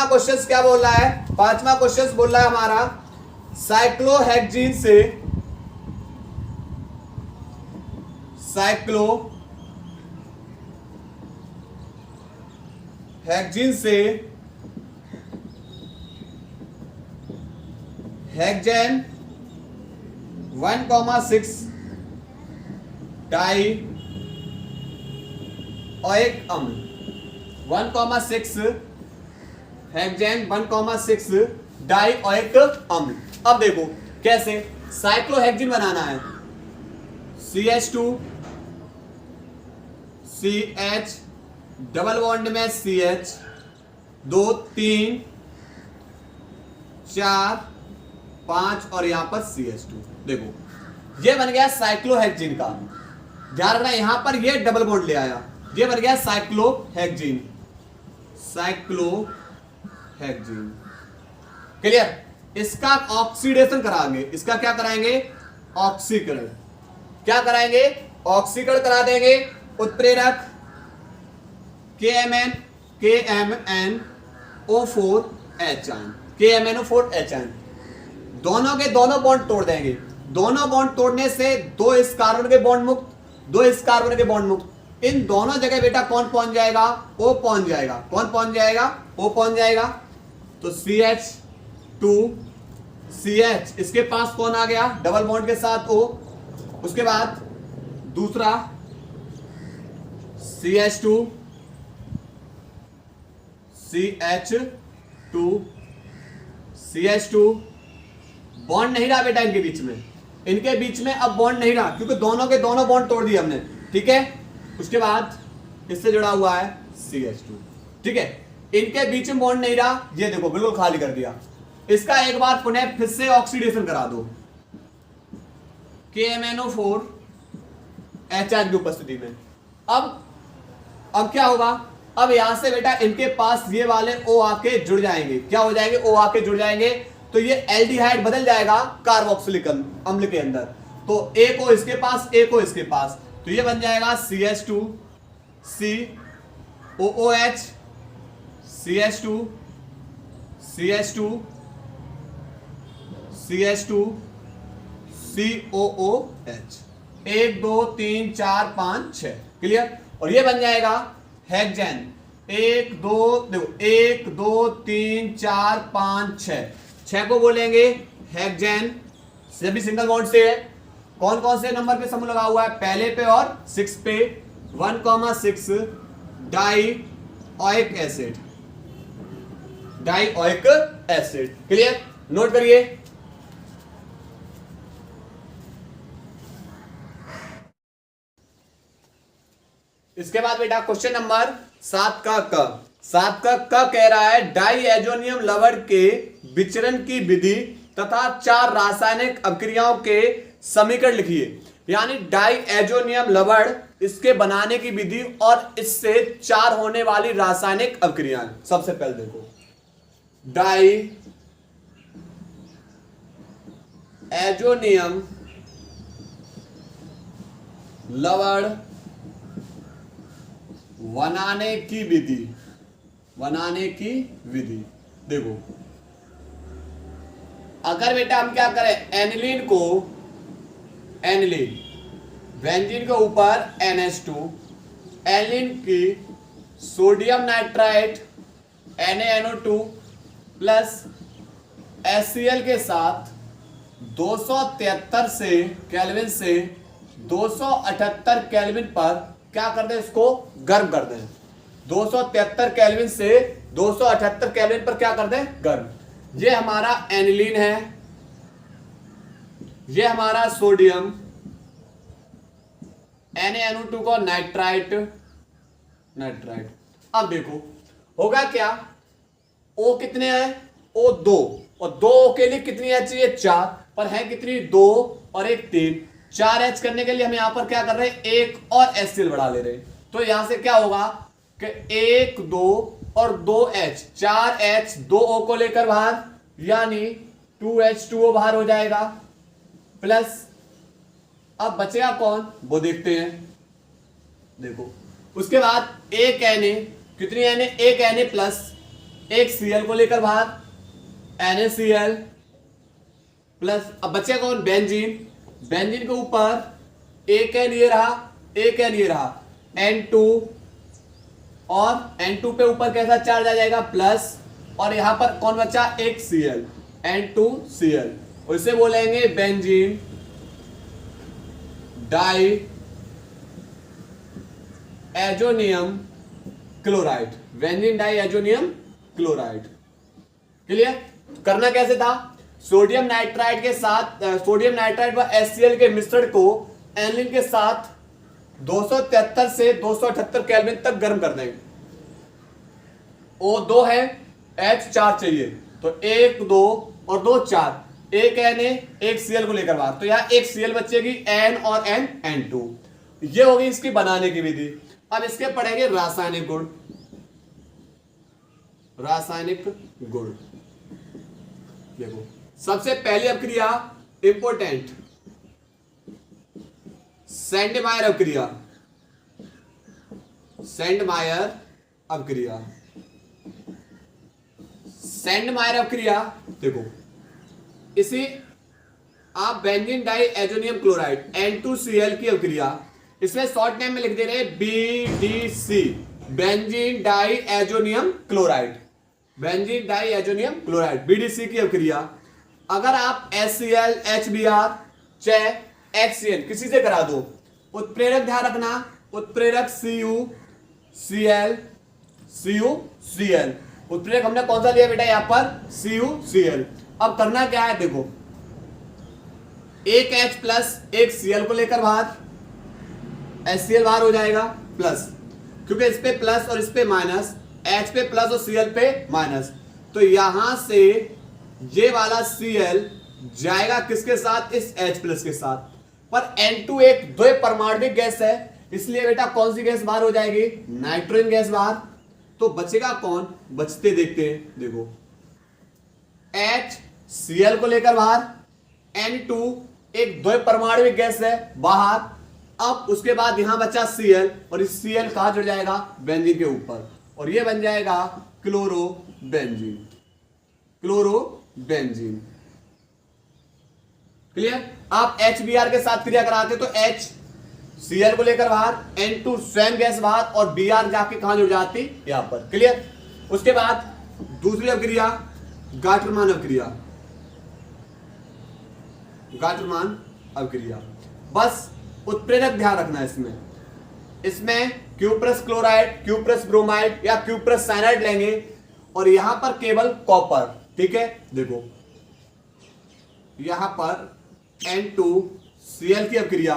क्वेश्चन क्या बोल रहा है? पांचवा क्वेश्चन बोल रहा है हमारा साइक्लोहेक्सीन से हेक्सेन 1,6 डाई ओइक अम्ल 1,6 हेक्सेन 1,6 डाई ओइक अम्ल। अब देखो कैसे साइक्लोहेक्सीन बनाना है, CH2 CH डबल बॉन्ड में CH 2 3 4 5 और यहां पर CH2। देखो ये बन गया साइक्लोहेक्सीन का, ध्यान रखना यहां पर ये डबल बॉन्ड ले आया, ये बन गया साइक्लोहेक्सीन। क्लियर? इसका ऑक्सीडेशन कराएंगे, इसका क्या कराएंगे? ऑक्सीकरण। क्या कराएंगे? ऑक्सीकरण करा देंगे। उत्प्रेरक KMnO4H दोनों के दोनों बॉन्ड तोड़ देंगे। दोनों बॉन्ड तोड़ने से दो इस कार्बन के बॉन्ड मुक्त, दो इस कार्बन के बॉन्ड मुक्त। इन दोनों जगह बेटा कौन पहुंच जाएगा? O पहुंच जाएगा। कौन पहुंच जाएगा? O पहुंच जाएगा। तो CH2 CH इसके पास कौन आ गया? डबल बॉन्ड के साथ O। उसके बाद दूसरा CH2 CH2 बॉन्ड नहीं रहा बेटा इनके बीच में, इनके बीच में अब बॉन्ड नहीं रहा क्योंकि दोनों के दोनों बॉन्ड तोड़ दिए हमने, ठीक है। उसके बाद इससे जुड़ा हुआ है CH2, ठीक है। इनके बीच में बॉन्ड नहीं रहा, ये देखो बिल्कुल खाली कर दिया। इसका एक बार पुनः फिर से ऑक्सीडेशन करा दो KMnO4 HH की उपस्थिति में। अब क्या होगा, अब यहां से बेटा इनके पास ये वाले O आके जुड़ जाएंगे। क्या हो जाएंगे, O आके जुड़ जाएंगे, तो ये एल्डिहाइड बदल जाएगा कार्बोक्सिलिक अम्ल के अंदर। तो एक O इसके पास, एक O इसके पास, तो ये बन जाएगा CH2 COOH CH2 CH2 CH2 COOH 1 2 3 4 5 6, clear. और ये बन जाएगा हेक्सेन 1 2 देखो 1 2 3 4 5 6 को बोलेंगे हेक्सेन। सभी सिंगल बॉन्ड से है। कौन कौन से नंबर पे समूह लगा हुआ है, पहले पे और 6 पे 1,6 dioic acid, dioic acid, clear. Note करिए। इसके बाद बेटा क्वेश्चन नंबर 7 का क कह रहा है डाइएजोनियम लवण के विचरण की विधि तथा 4 रासायनिक अभिक्रियाओं के समीकरण लिखिए। यानी डाइएजोनियम लवण, इसके बनाने की विधि और इससे 4 होने वाली रासायनिक अभिक्रियाएं। सबसे पहले देखो डाइएजोनियम लवण बनाने की विधि देखो। अगर बेटा हम क्या करें, एनिलीन बेंजीन के ऊपर NH2, एनिलीन की sodium nitrite NaNO2 plus HCl के साथ 273 से केल्विन से 278 केल्विन पर क्या करते हैं, इसको गर्म कर दें। 273 केल्विन से 278 केल्विन पर क्या करते हैं, गर्म। ये हमारा एनिलीन है, ये हमारा सोडियम NaNO2 को नाइट्राइट। अब देखो होगा क्या, O कितने हैं, O 2, और 2 O के लिए कितनी H चाहिए, 4, पर है कितनी, 2 और 1 3, 4 H करने के लिए हम यहां पर क्या कर रहे हैं, 1 और HCl बढ़ा ले रहे हैं। तो यहां से क्या होगा कि 1 2 और 2 H, 4 H 2 O को लेकर बाहर, यानी 2H2O बाहर हो जाएगा, प्लस अब बचेगा कौन, वो देखते हैं। देखो उसके बाद एक Na, कितनी Na, एक Na प्लस एक Cl को लेकर बाहर, NaCl प्लस अब बचे कौन, बेंजीन के ऊपर एक N ये रहा, एक N ये रहा, N2, और N2 पे ऊपर कैसा चार्ज आ जाएगा, प्लस, और यहां पर कौन बचा, एक Cl, N2Cl, और इसे बोलेंगे benzene diazonium chloride, benzene diazonium chloride, clear. करना कैसे था, सोडियम नाइट्राइट के साथ सोडियम नाइट्राइट व HCl के मिश्रण को एनिलीन के साथ 273 से 278 केल्विन तक गर्म कर देंगे। O 2 है, H 4 चाहिए, तो 1 2 और 2 4, एक Na एक Cl को लेकर बाहर, तो यहां एक Cl बचेगी, N और N N2। ये होगी इसकी बनाने की विधि। अब इसके पढ़ेंगे रासायनिक गुण। देखो सबसे पहली अभिक्रिया इंपोर्टेंट, सेंडमायर अभिक्रिया। देखो इसी आप बेंजीन डाइएजोनियम क्लोराइड N2Cl की अभिक्रिया, इसमें शॉर्ट नेम में लिख दे रहे BDC, benzene diazonium chloride, BDC की अभिक्रिया। अगर आप HCl HBr चाहे HCl किसी से करा दो, उत्प्रेरक ध्यान रखना, उत्प्रेरक CuCl, उत्प्रेरक हमने कौन सा लिया बेटा, यहां पर CuCl। अब करना क्या है, देखो एक H प्लस एक Cl को लेकर बाहर, HCl बाहर हो जाएगा प्लस, क्योंकि इस पे प्लस और इस पे माइनस, H पे प्लस और Cl पे माइनस, तो यहां से ये वाला Cl जाएगा किसके साथ, इस H प्लस के साथ। पर N2 एक द्वि परमाणविक गैस है, इसलिए बेटा कौन सी गैस बाहर हो जाएगी, नाइट्रोजन गैस बाहर। तो बचेगा कौन, बचते देखते हैं, देखो HCl को लेकर बाहर, N2 एक द्वि परमाणविक गैस है बाहर। अब उसके बाद यहां बचा Cl, और इस Cl कहां जुड़ जाएगा, बेंजीन के ऊपर, और ये बन जाएगा क्लोरोबेंजीन, क्लोरोबेंजीन। क्लियर। आप HBr के साथ क्रिया कराते तो HCl को लेकर बाहर, N2 स्वयं गैस बाहर, और Br जाके कहां जुड़ जाती, यहां पर। क्लियर। उसके बाद दूसरी अभिक्रिया गाटरमान अभिक्रिया, गाटरमान अभिक्रिया। बस उत्प्रेरक ध्यान रखना है इसमें क्यूप्रस क्लोराइड, क्यूप्रस ब्रोमाइड या क्यूप्रस साइनाइड लेंगे, और यहां पर केवल कॉपर। ठीक है, देखो यहां पर N2Cl की अभिक्रिया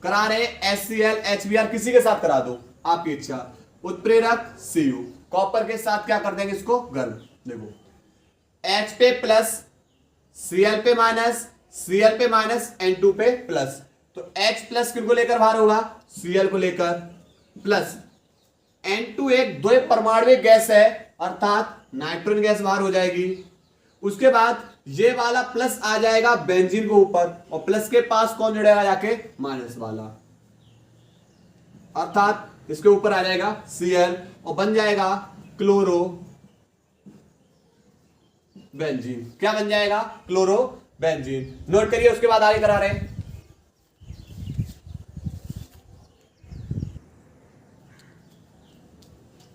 करा रहे, HCl HBr किसी के साथ करा दो, आपकी इच्छा। उत्प्रेरक Cu, कॉपर के साथ क्या कर देंगे इसको, गर्म। देखो H पे प्लस, Cl पे माइनस, Cl पे माइनस, N2 पे प्लस, तो H प्लस किनको लेकर बाहर होगा, Cl को लेकर प्लस। N2 एक द्वि परमाणविक गैस है, अर्थात नाइट्रोजन गैस बाहर हो जाएगी। उसके बाद ये वाला प्लस आ जाएगा बेंजीन के ऊपर, और प्लस के पास कौन जुड़ेगा जाके, माइनस वाला, अर्थात इसके ऊपर आ जाएगा Cl, और बन जाएगा क्लोरो बेंजीन। क्या बन जाएगा, क्लोरो बेंजीन। नोट करिए, उसके बाद आगे करा रहे हैं।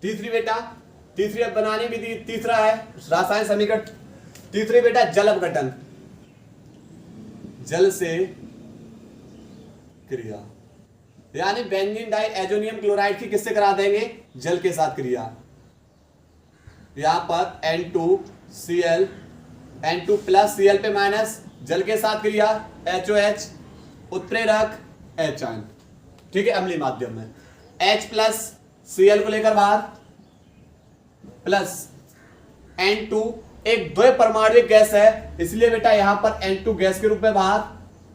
तीसरी बेटा, तीसरी अब बनाने विधि, तीसरा है रासायनिक समीकरण। तीसरी बेटा जल अपघटन, जल से क्रिया, यानी बेंजीन डाई एजोनियम क्लोराइड की किससे करा देंगे, जल के साथ क्रिया। यहां पर N2Cl, N2 प्लस Cl पे माइनस, जल के साथ क्रिया, HOH, उत्प्रेरक H आयन। ठीक है, अम्लीय माध्यम में H प्लस Cl को लेकर बाहर, प्लस N2 एक द्वि परमाणविक गैस है, इसलिए बेटा यहां पर N2 गैस के रूप में बाहर।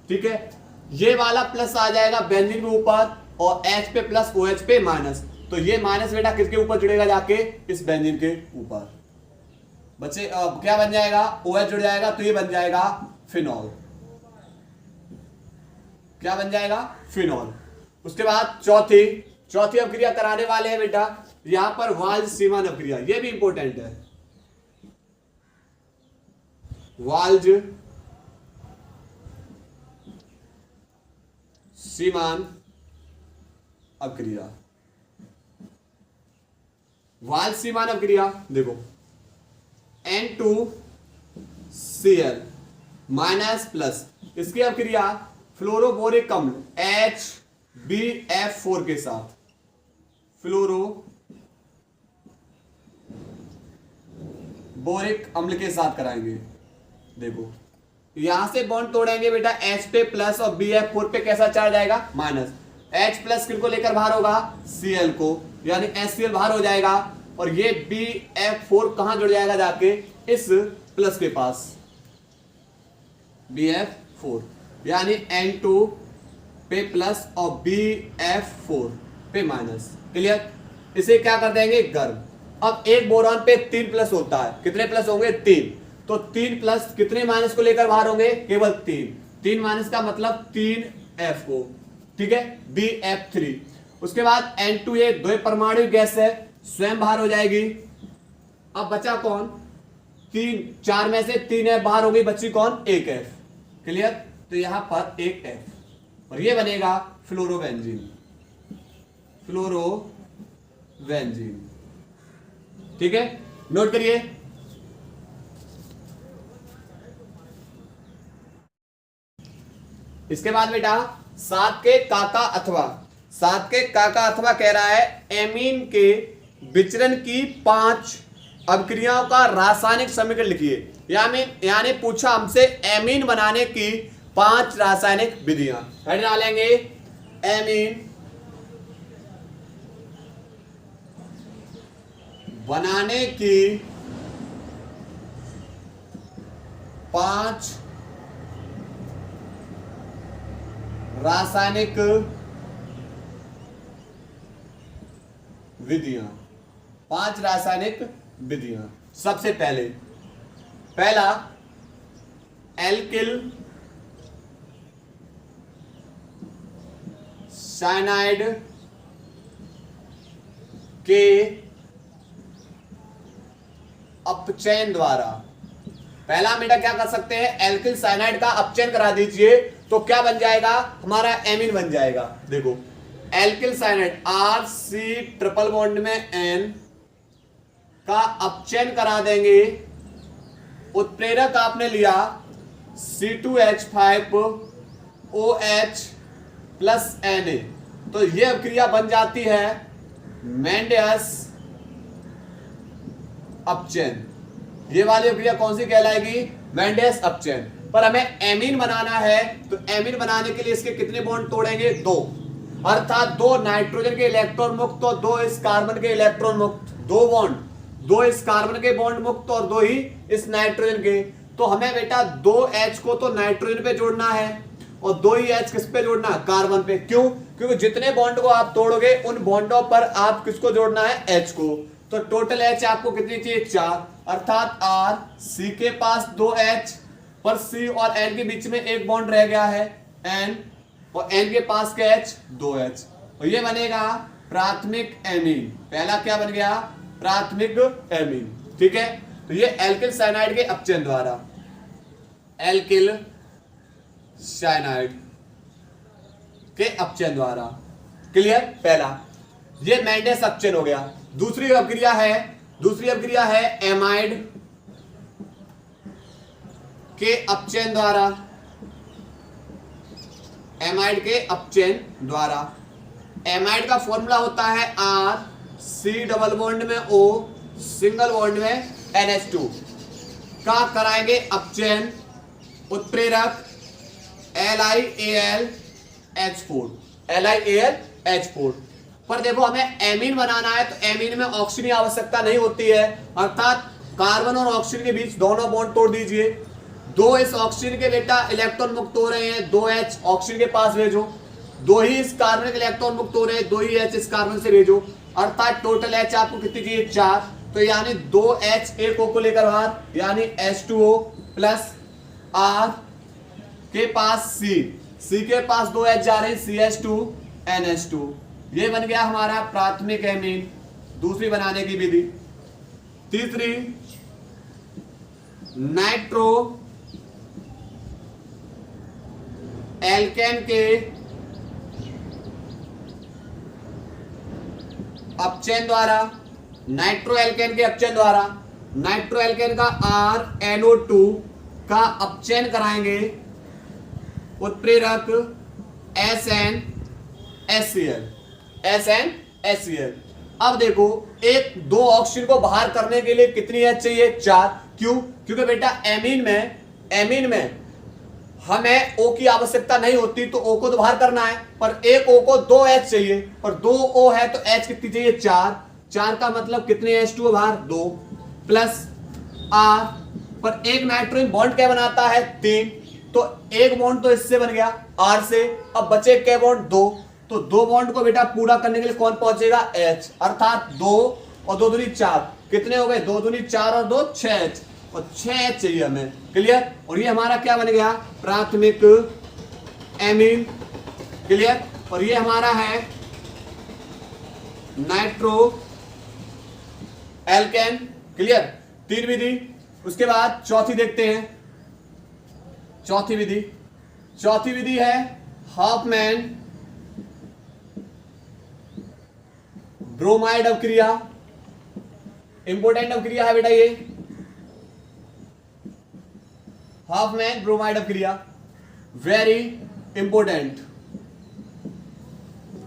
ठीक है, ये वाला प्लस आ जाएगा बेंजीन के ऊपर, और H पे प्लस OH पे माइनस, तो ये माइनस बेटा किसके ऊपर जुड़ेगा जाके, इस बेंजीन के ऊपर। बच्चे क्या बन जाएगा, OH जुड़ जाएगा, तो ये बन जाएगा फिनॉल। क्या बन जाएगा, फिनॉल। उसके बाद चौथी अभिक्रिया कराने वाले हैं बेटा, यहां पर वाल्ज सीमान अभिक्रिया, ये भी इंपॉर्टेंट है। वाल्ज सीमान अभिक्रिया, वाल्ज सीमान अभिक्रिया, देखो N2Cl माइनस प्लस, इसकी अभिक्रिया फ्लोरोबोरिक अम्ल HbF4 के साथ, फ्लोरोबोरिक अम्ल के साथ कराएंगे। देखो यहां से बॉन्ड तोड़ेंगे बेटा, H पे प्लस और BF4 पे कैसा चार्ज आएगा, माइनस। H प्लस किनको लेकर बाहर होगा, Cl को, यानी HCl बाहर हो जाएगा, और ये BF4 कहां जुड़ जाएगा जाके, इस प्लस के पास, BF4, यानी N2 पे प्लस और BF4 पे माइनस। क्लियर। इसे क्या कर देंगे, गर्म। अब एक बोरॉन पे 3 प्लस होता है, कितने प्लस होंगे, 3, तो 3 प्लस कितने माइनस को लेकर बाहर होंगे, केवल 3 माइनस का मतलब 3F को। ठीक है, BF3। उसके बाद N2 एक द्वि परमाणु गैस है, स्वयं बाहर हो जाएगी। अब बचा कौन, 4 में से 3 F बाहर हो गई, बची कौन, 1 F। क्लियर। तो यहां पर 1 F, और ये बनेगा फ्लोरोबेंजीन, फ्लोरोबेंजीन। ठीक है, नोट करिए। इसके बाद बेटा सात के काका अथवा कह रहा है एमीन के विचरण की 5 अभिक्रियाओं का रासायनिक समीकरण लिखिए। यानी पूछा हमसे एमीन बनाने की 5 रासायनिक विधियां हेड डालेंगे। एमीन बनाने की 5 रासायनिक विधियां। 5 रासायनिक विधियां। सबसे पहला एल्किल साइनाइड के अपचयन द्वारा। पहला हम बेटा क्या कर सकते हैं, एल्किल साइनाइड का अपचयन करा दीजिए तो क्या बन जाएगा, हमारा एमीन बन जाएगा। देखो alkyl cyanide RC triple bond में N का अपचयन करा देंगे। उत्प्रेरक आपने लिया C2H5OH प्लस Na, तो यह अभिक्रिया बन जाती है मेंडेस अपचयन। ये वाली अभिक्रिया कौन सी कहलाएगी, मेंडेस अपचयन। पर हमें एमीन बनाना है तो एमीन बनाने के लिए इसके कितने बॉन्ड तोड़ेंगे, 2, अर्थात 2 नाइट्रोजन के इलेक्ट्रॉन मुक्त और 2 इस कार्बन के इलेक्ट्रॉन मुक्त, 2 बॉन्ड, 2 इस कार्बन के बॉन्ड मुक्त और 2 ही इस नाइट्रोजन के। तो हमें बेटा 2H को तो नाइट्रोजन पे जोड़ना है और 2 ही H किस पे जोड़ना है, कार्बन पे। क्यों, क्योंकि जितने बॉन्ड को आप तोड़ोगे उन बॉन्डों पर आप किसको जोड़ना है, H को। तो टोटल H आपको कितनी चाहिए, 4, अर्थात R C के पास 2H, पर C और N के बीच में एक बॉन्ड रह गया है N, और N के पास क्या H, 2H, और ये बनेगा प्राथमिक एमीन। पहला क्या बन गया, प्राथमिक एमीन। ठीक है, तो ये एल्किल साइनाइड के अपचयन द्वारा, एल्किल साइनाइड के अपचयन द्वारा। क्लियर, पहला ये मेंडेस अपचयन हो गया। दूसरी अभिक्रिया है एमाइड के अपचयन द्वारा, एमाइड के अपचयन द्वारा। एमाइड का फॉर्मूला होता है RC डबल बॉन्ड में O सिंगल बॉन्ड में NH2 का कराएंगे अपचयन। उत्प्रेरक LiAlH4 पर देखो हमें एमीन बनाना है तो एमीन में ऑक्सीजन की आवश्यकता नहीं होती है, अर्थात कार्बन और ऑक्सीजन के बीच दोनों बॉन्ड तोड़ दीजिए। 2 इस ऑक्सीजन के बेटा इलेक्ट्रॉन मुक्त हो रहे हैं, 2H ऑक्सीजन के पास भेजो, 2 ही इस कार्बन के इलेक्ट्रॉन मुक्त हो रहे हैं, 2 ही H इस कार्बन से भेजो, अर्थात टोटल H आपको कितनी चाहिए, 4। तो यानी 2H एक O को लेकर बाहर, यानी H2O प्लस R के पास C के पास 2H जा रहे हैं, CH2 NH2। ये बन गया हमारा प्राथमिक एमीन, दूसरी बनाने की विधि। तीसरी नाइट्रो एल्केन के अपचयन द्वारा, नाइट्रो एल्केन के अपचयन द्वारा, नाइट्रो एल्केन का RNO2 का अपचयन कराएंगे। उत्प्रेरक SnHCl। अब देखो एक 2 ऑक्सीजन को बाहर करने के लिए कितनी H चाहिए, 4। क्यों, क्योंकि बेटा एमीन में हमें O की आवश्यकता नहीं होती, तो O को तो बाहर करना है, पर एक O को 2H चाहिए, पर 2 O है तो H कितनी चाहिए, 4 का मतलब कितने H2O बाहर, 2 प्लस R, पर एक नाइट्रोजन बॉन्ड क्या बनाता है, 3, तो एक बॉन्ड तो इससे बन गया R से, अब बचे क्या बॉन्ड, 2, तो 2 बॉन्ड को बेटा पूरा करने के लिए कौन पहुंचेगा, H, अर्थात 2 और 2 दूनी 4, कितने हो गए, 2 दूनी 4 और 2 6H, और 6H चाहिए हमें। क्लियर, और ये हमारा क्या बन गया, प्राथमिक एमीन। क्लियर, और ये हमारा है नाइट्रो एल्केन। क्लियर, 3 विधि। उसके बाद चौथी देखते हैं, चौथी विधि है हॉफमैन ब्रोमाइड अभिक्रिया। इंपोर्टेंट अभिक्रिया है बेटा ये, हॉफमैन ब्रोमाइड अभिक्रिया, वेरी इंपोर्टेंट,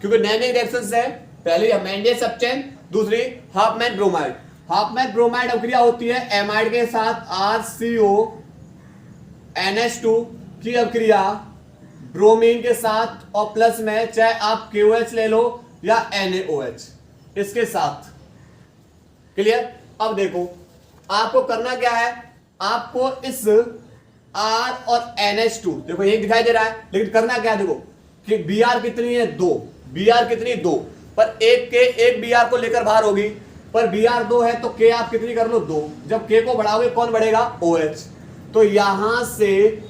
क्योंकि नए रिएक्शंस है। पहली मेंडेस अपचयन, दूसरी हॉफमैन ब्रोमाइड। हॉफमैन ब्रोमाइड अभिक्रिया होती है एमाइड के साथ RCO NH2 की अभिक्रिया ब्रोमीन के साथ और प्लस में, चाहे आप KOH ले लो या NaOH, इसके साथ। क्लियर? अब देखो आपको करना क्या है, आपको इस R और NH2, देखो एक दिखाई दे रहा है, लेकिन करना क्या है, देखो कि Br कितनी है 2, Br कितनी 2, पर एक Br को लेकर बाहर होगी, पर Br 2 है तो K आप कितनी कर लो 2, जब K को बढ़ाओगे कौन बढ़ेगा, OH। तो यहां से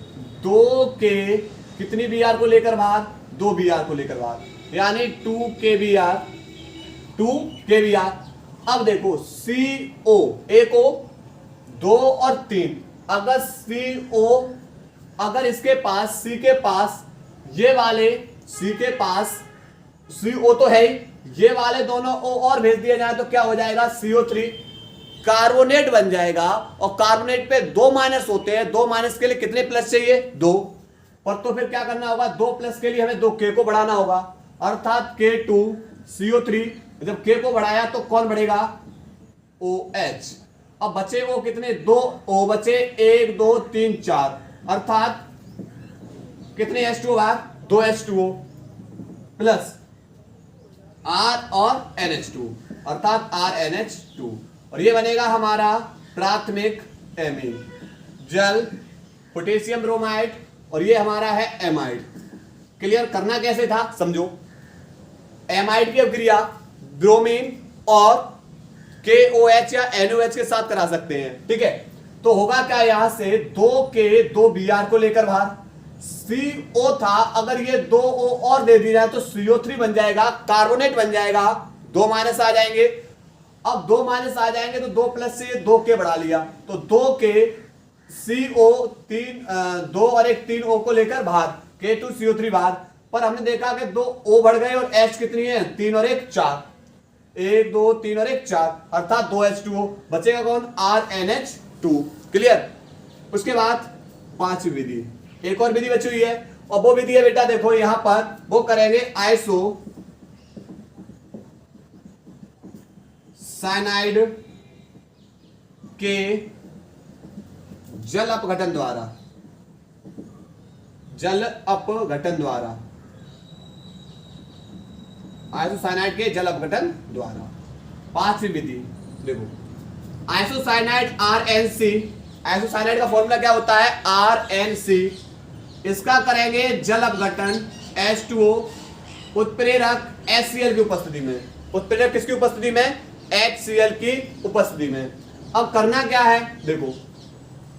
2K कितनी Br को लेकर बाहर, 2 Br को लेकर बाहर, यानी 2 KBr। अब देखो CO, एक O, 2 और 3, अगर CO, अगर इसके पास C के पास ये वाले C के पास CO तो है ही, ये वाले दोनों O और भेज दिया जाए तो क्या हो जाएगा, CO3 कार्बोनेट बन जाएगा। और कार्बोनेट पे 2 माइनस होते हैं, 2 माइनस के लिए कितने प्लस चाहिए, 2, पर तो फिर क्या करना होगा, 2 प्लस के लिए हमें 2K को बढ़ाना होगा, अर्थात K2 CO3, जब K को बढ़ाया तो कौन बढ़ेगा, OH। अब बचे वो कितने, 2 O बचे, 1 2 3 4, अर्थात कितने H2O बाहर, 2 H2O प्लस R और NH2, अर्थात RNH2, और ये बनेगा हमारा प्राथमिक एमीन, जल पोटेशियम ब्रोमाइड, और ये हमारा है एमाइड। क्लियर? करना कैसे था समझो, एमाइड की अभिक्रिया ब्रोमीन और KOH या NOH के साथ करा सकते हैं, ठीक है। तो होगा क्या, यहां से 2K 2 Br को लेकर बाहर, CO था, अगर ये 2O और दे दी जाए तो CO3 बन जाएगा, कार्बोनेट बन जाएगा, 2 माइनस आ जाएंगे। अब 2 माइनस आ जाएंगे तो 2 प्लस से 2K बढ़ा लिया, तो 2K CO 2 और एक 3O को लेकर बाहर, K2 CO3 बाहर, पर हमने देखा कि 2 O बढ़ गए और H कितनी है, 3 और 1 4, 1 2 3 और 1 4, अर्थात 2 H2O, बचेगा कौन, RNH2। क्लियर? उसके बाद पांचवी विधि, एक और विधि बची हुई है, और वो विधि है बेटा, देखो यहां पर वो करेंगे आइसो साइनाइड के जल अपघटन द्वारा, जल अपघटन द्वारा, आइसोसाइनाइड के जल अपघटन द्वारा। पांचवी विधि देखो, आइसोसाइनाइड RNC, आइसोसाइनाइड का फॉर्मूला क्या होता है, RNC, इसका करेंगे जल अपघटन H2O, उत्प्रेरक HCl की उपस्थिति में, उत्प्रेरक किसकी उपस्थिति में, HCl की उपस्थिति में। अब करना क्या है, देखो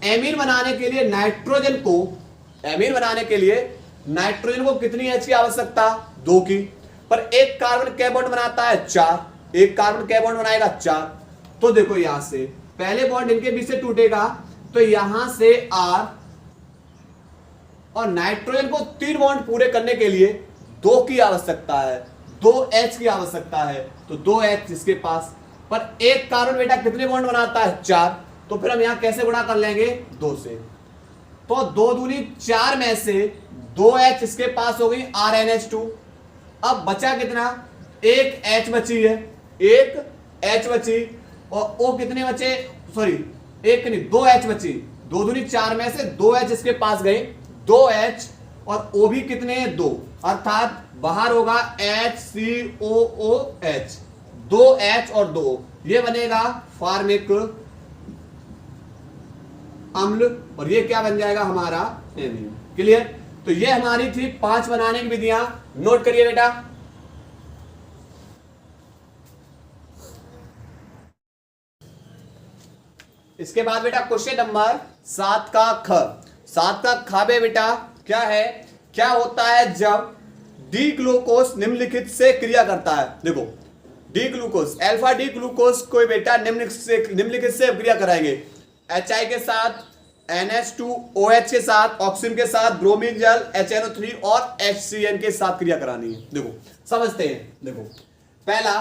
एमीन बनाने के लिए नाइट्रोजन को, एमीन बनाने के लिए नाइट्रोजन को कितनी H की आवश्यकता, 2 की, पर एक कार्बन क्या बॉन्ड बनाता है, 4, एक कार्बन क्या बॉन्ड बनाएगा, 4। तो देखो यहां से पहले बॉन्ड इनके बीच से टूटेगा, तो यहां से R, और नाइट्रोजन को 3 बॉन्ड पूरे करने के लिए 2 की आवश्यकता है, 2 H की आवश्यकता है, तो 2 H इसके पास, पर एक कार्बन बेटा कितने बॉन्ड बनाता है, 4, तो फिर हम यहां कैसे गुणा कर लेंगे, 2 से, तो 2 दूनी 4 में से 2 H इसके पास हो गई, RNH2। अब बचा कितना, एक H बची है, एक H बची, और O कितने बचे, सॉरी एक नहीं 2 H बची, 2 दूनी 4 में से 2 H इसके पास गए, 2 H, और O भी कितने हैं, 2, अर्थात बाहर होगा HCOOH, 2 H और 2, ये बनेगा फार्मिक अम्ल, और ये क्या बन जाएगा हमारा एमीन। क्लियर? तो ये हमारी थी 5 बनाने की विधियां, नोट करिए बेटा। इसके बाद बेटा क्वेश्चन नंबर 7 का ख, 7 का ख बे बेटा क्या है, क्या होता है जब डी ग्लूकोज निम्नलिखित से क्रिया करता है। देखो D glucose, alpha D glucose को बेटा निम्नलिखित से क्रिया कराएंगे, HI के साथ, NH2OH के साथ, ऑक्सीजन के साथ, ब्रोमीन जल HNO3 और HCN के साथ क्रिया करानी है। देखो समझते हैं, देखो पहला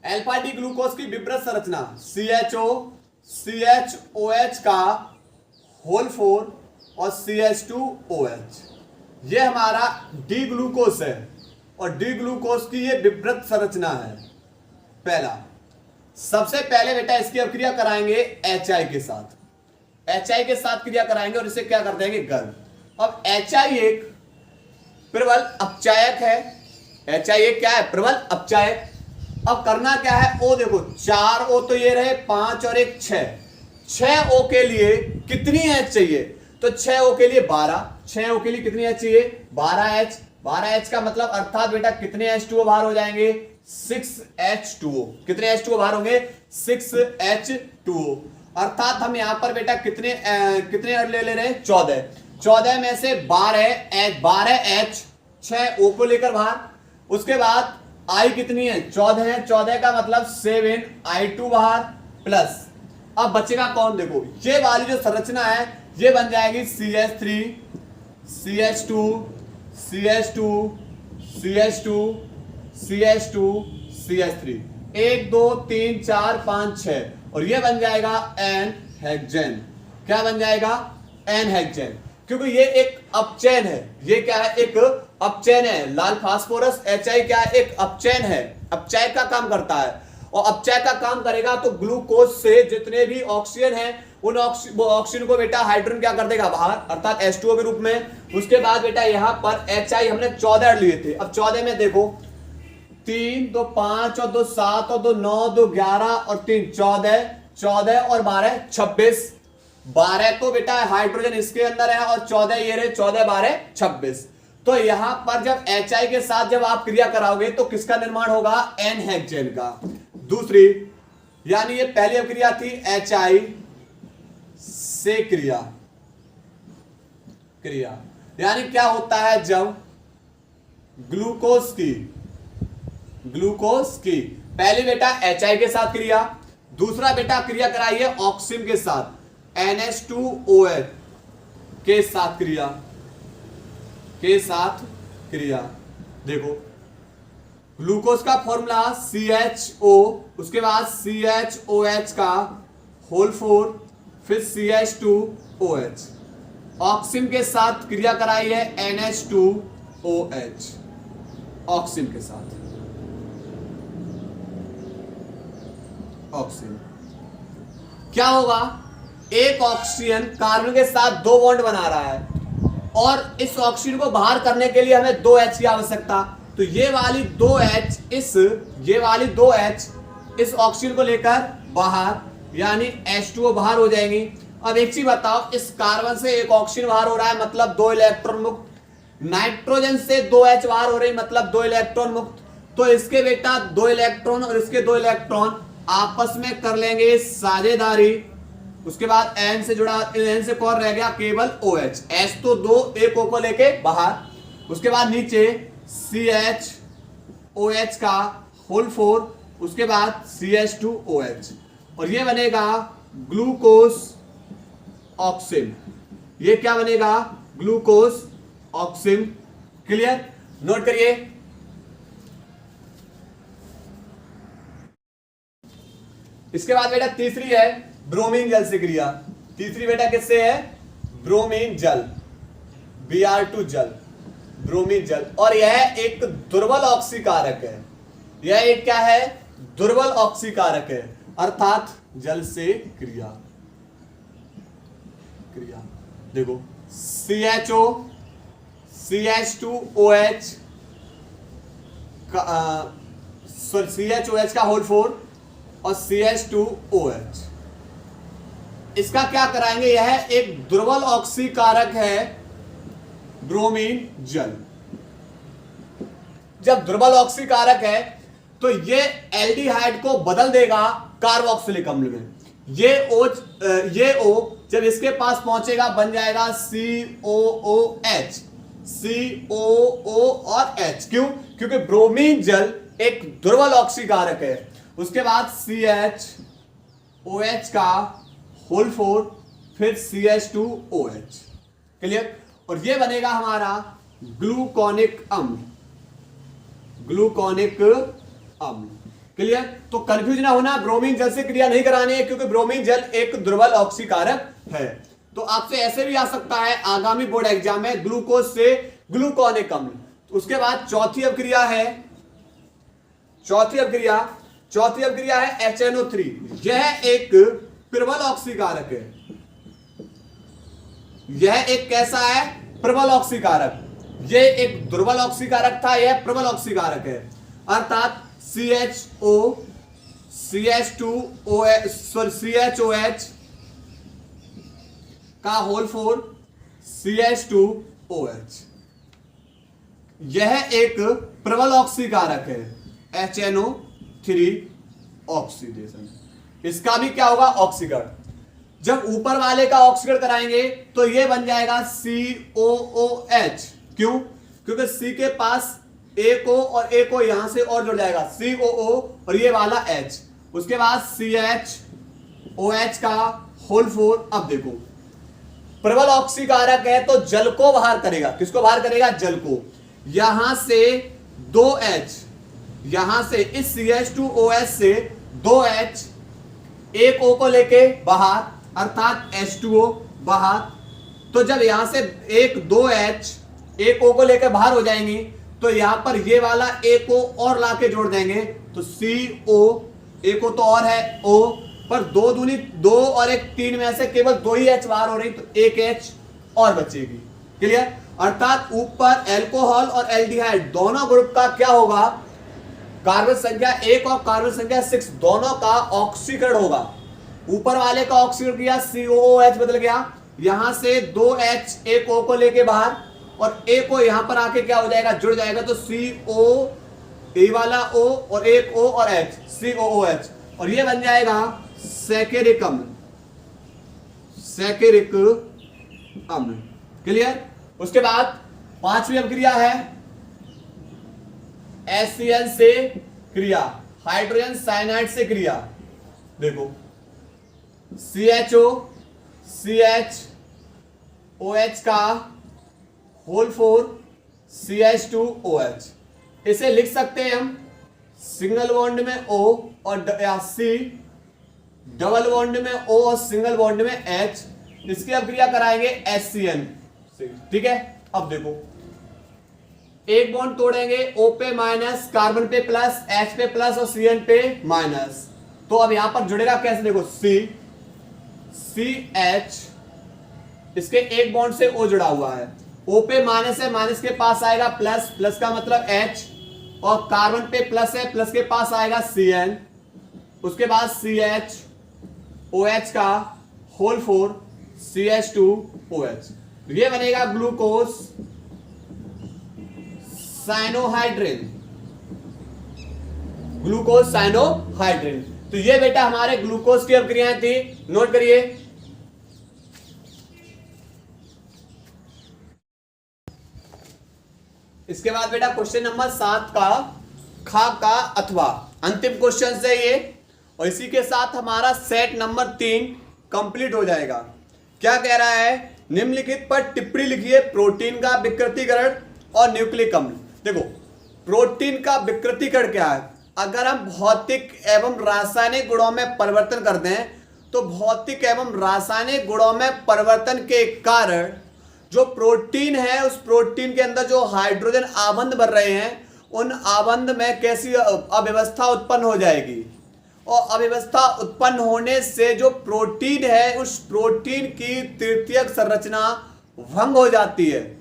अल्फा डी ग्लूकोज की विपरीत संरचना, CHO CHOH का होल 4 और CH2OH, ये हमारा डी ग्लूकोज है, और डी ग्लूकोज की ये विपरीत संरचना है। पहला, सबसे पहले बेटा इसकी अभिक्रिया कराएंगे HI के साथ, HI के साथ क्रिया कराएंगे और इसे क्या कर देंगे गर्म। अब HI एक प्रबल अपचायक है, HI एक क्या है प्रबल अपचायक। अब करना क्या है, O देखो 4 O तो ये रहे 5 और एक 6 O के लिए कितनी H चाहिए, तो 6 O के लिए 12, 6 O के लिए कितनी H चाहिए 12H। 12H का मतलब अर्थात बेटा कितने H2O बाहर हो जाएंगे 6H2O। कितने H2O बाहर होंगे 6H2O। अर्थात हम यहां पर बेटा कितने ले रहे हैं 14, 14 में से 12H 6 O को लेकर बाहर। उसके बाद I कितनी है 14 है, 14 का मतलब 7I2 बाहर प्लस। अब बचेगा कौन, देखो ये वाली जो संरचना है ये बन जाएगी CH3 CH2 CH2 CH2 CH2 CH3 1 2 3 4 5 6 और ये बन जाएगा N हेक्सेन। क्या बन जाएगा N हेक्सेन, क्योंकि ये एक अपचयन है। ये क्या है एक अपचयन है। लाल फास्फोरस HI क्या है एक अपचयन है, अपचय का काम करता है। और अपचय का काम करेगा तो ग्लूकोज से जितने भी ऑक्सीजन है उन ऑक्सीजन को बेटा हाइड्रोजन क्या कर देगा बाहर, अर्थात H2O के रूप में। उसके बाद बेटा यहाँ पर HI हमने 14 लिए थे। अब 14 में देखो 3 2 5 और 2 7 और 2 9 2 11 और 3 14, 14 और 12 26। 12 तो बेटा हाइड्रोजन इसके अंदर है और 14 ये रहे, 14 12 26। तो यहां पर जब HI के साथ जब आप क्रिया कराओगे तो किसका निर्माण होगा N हेक्सेन का। दूसरी यानी ये पहली अभिक्रिया थी HI से क्रिया यानी क्या होता है जब ग्लूकोज की पहले बेटा HI के साथ क्रिया, दूसरा बेटा क्रिया कराइए ऑक्सीजन के साथ NH2OH के साथ क्रिया। देखो ग्लूकोज का फॉर्मूला CHO, उसके बाद CHOH का होल 4 फिर CH2OH। ऑक्सीजन के साथ क्रिया कराई है NH2OH ऑक्सीजन के साथ। ऑक्सीजन क्या होगा, एक ऑक्सीजन कार्बन के साथ 2 बॉन्ड बना रहा है और इस ऑक्सीजन को बाहर करने के लिए हमें 2H की आवश्यकता। तो ये वाली 2H इस ऑक्सीजन को लेकर बाहर, यानी H2O बाहर हो जाएंगी। अब एक चीज बताओ, इस कार्बन से एक ऑक्सीजन बाहर हो रहा है मतलब 2 इलेक्ट्रॉन मुक्त, नाइट्रोजन से 2H बाहर हो रही मतलब 2 इलेक्ट्रॉन मुक्त। तो इसके बेटा 2 इलेक्ट्रॉन और इसके 2 इलेक्ट्रॉन आपस में कर लेंगे साझेदारी। उसके बाद N से जुड़ा, N से कौन रह गया केवल OH, H तो 2 एक O को लेके बाहर। उसके बाद नीचे CHOH का होल 4, उसके बाद CH2OH और ये बनेगा ग्लूकोज ऑक्सीजन। ये क्या बनेगा ग्लूकोज ऑक्सीजन। क्लियर, नोट करिए। इसके बाद बेटा तीसरी है ब्रोमीन जल से क्रिया। तीसरी बेटा किससे है, ब्रोमीन जल, Br2 जल, ब्रोमीन जल। और यह एक दुर्बल ऑक्सीकारक है। यह एक क्या है दुर्बल ऑक्सीकारक है, अर्थात जल से क्रिया। देखो CHO CH2OH का CHOH का होल 4 और CH2OH, इसका क्या कराएंगे, यह एक दुर्बल ऑक्सीकारक है ब्रोमीन जल। जब दुर्बल ऑक्सीकारक है तो ये एल्डिहाइड को बदल देगा कार्बोक्सिलिक अम्ल में। ये O जब इसके पास पहुंचेगा बन जाएगा COOH, COO और H। क्यों, क्योंकि ब्रोमीन जल एक दुर्बल ऑक्सीकारक है। उसके बाद CHOH का होल 4 फिर CH2OH। क्लियर, और ये बनेगा हमारा ग्लूकोनिक अम्ल, क्लियर। तो कंफ्यूज ना होना, ब्रोमीन जल से क्रिया नहीं करानी है क्योंकि ब्रोमीन जल एक दुर्बल ऑक्सीकारक है। तो आपसे ऐसे भी आ सकता है आगामी बोर्ड एग्जाम में ग्लूकोज से ग्लूकोनिक अम्ल। उसके बाद चौथी अभिक्रिया है HNO3। यह एक प्रबल ऑक्सीकारक है, यह एक कैसा है, प्रबल ऑक्सीकारक। ये एक दुर्बल ऑक्सीकारक था, यह प्रबल ऑक्सीकारक है। अर्थात CHOH का होल 4 CH2OH, यह एक प्रबल ऑक्सीकारक है, HNO3 ऑक्सीडेशन। इसका भी क्या होगा, ऑक्सीकरण। जब ऊपर वाले का ऑक्सीकरण कराएंगे तो यह बन जाएगा COOH। क्यों? क्योंकि C के पास एक O और एक O यहां से और जुड़ जाएगा, COO और ये वाला H। उसके बाद CHOH का होल 4। अब देखो, प्रबल ऑक्सीकारक है तो जल को बाहर करेगा। किसको बाहर करेगा? जल को। यहां से 2H, यहां से इस CH2OH से 2H, एक O को लेके बाहर, अर्थात H2O बाहर। तो जब यहां से 2H एक O को लेकर बाहर हो जाएंगी तो यहां पर ये वाला एक O और लाके जोड़ देंगे तो CO, एक O तो और है O, पर 2 दूनी 2 और 1 3 में से केवल 2 ही H बाहर हो रही, तो एक H और बचेगी। क्लियर? अर्थात ऊपर एल्कोहल और एल्डिहाइड दोनों ग्रुप का क्या होगा, कार्बन संख्या 1 और कार्बन संख्या 6 दोनों का ऑक्सीकरण होगा। ऊपर वाले का ऑक्सीकरण किया, COOH बदल गया, यहां से 2H एक O को लेके बाहर और एक O यहां पर आके क्या हो जाएगा, जुड़ जाएगा, तो CO, ए वाला O और एक O और H, COOH, और ये बन जाएगा सैकेरिक अम्ल, सैकेरिक अम्ल। क्लियर? उसके बाद 5वीं अभिक्रिया है HCl से क्रिया, हाइड्रोजन साइनाइड से क्रिया। देखो, CHO CHOH का होल 4 CH2OH। इसे लिख सकते हैं हम सिंगल बॉन्ड में O और C, डबल बॉन्ड में O और सिंगल बॉन्ड में H। इसकी अभिक्रिया कराएंगे HCl से। ठीक है? अब देखो, एक बॉन्ड तोड़ेंगे, O पे माइनस, कार्बन पे प्लस, H पे प्लस और Cn पे माइनस। तो अब यहां पर जुड़ेगा कैसे, देखो CH, इसके एक बॉन्ड से O जुड़ा हुआ है, O पे माइनस है, माइनस के पास आएगा प्लस, प्लस का मतलब H, और कार्बन पे प्लस है, प्लस के पास आएगा Cn। उसके बाद CHOH का होल 4 CH2OH, ये बनेगा ग्लूकोज साइनोहाइड्रिन, ग्लूकोज साइनोहाइड्रिन। तो ये बेटा हमारे ग्लूकोज की अभिक्रियाएं थी, नोट करिए। इसके बाद बेटा क्वेश्चन नंबर 7 का खा का अथवा, अंतिम क्वेश्चन है ये, और इसी के साथ हमारा सेट नंबर 3 कंप्लीट हो जाएगा। क्या कह रहा है, निम्नलिखित पर टिप्पणी लिखिए, प्रोटीन का विकृतीकरण और न्यूक्लिक अम्ल। देखो, प्रोटीन का विकृतीकरण क्या है, अगर हम भौतिक एवं रासायनिक गुणों में परिवर्तन करते हैं तो भौतिक एवं रासायनिक गुणों में परिवर्तन के कारण जो प्रोटीन है, उस प्रोटीन के अंदर जो हाइड्रोजन आबंध बन रहे हैं, उन आबंध में कैसी अव्यवस्था उत्पन्न हो जाएगी, और अव्यवस्था उत्पन्न होने से जो प्रोटीन है, उस प्रोटीन की तृतीयक संरचना भंग हो जाती है,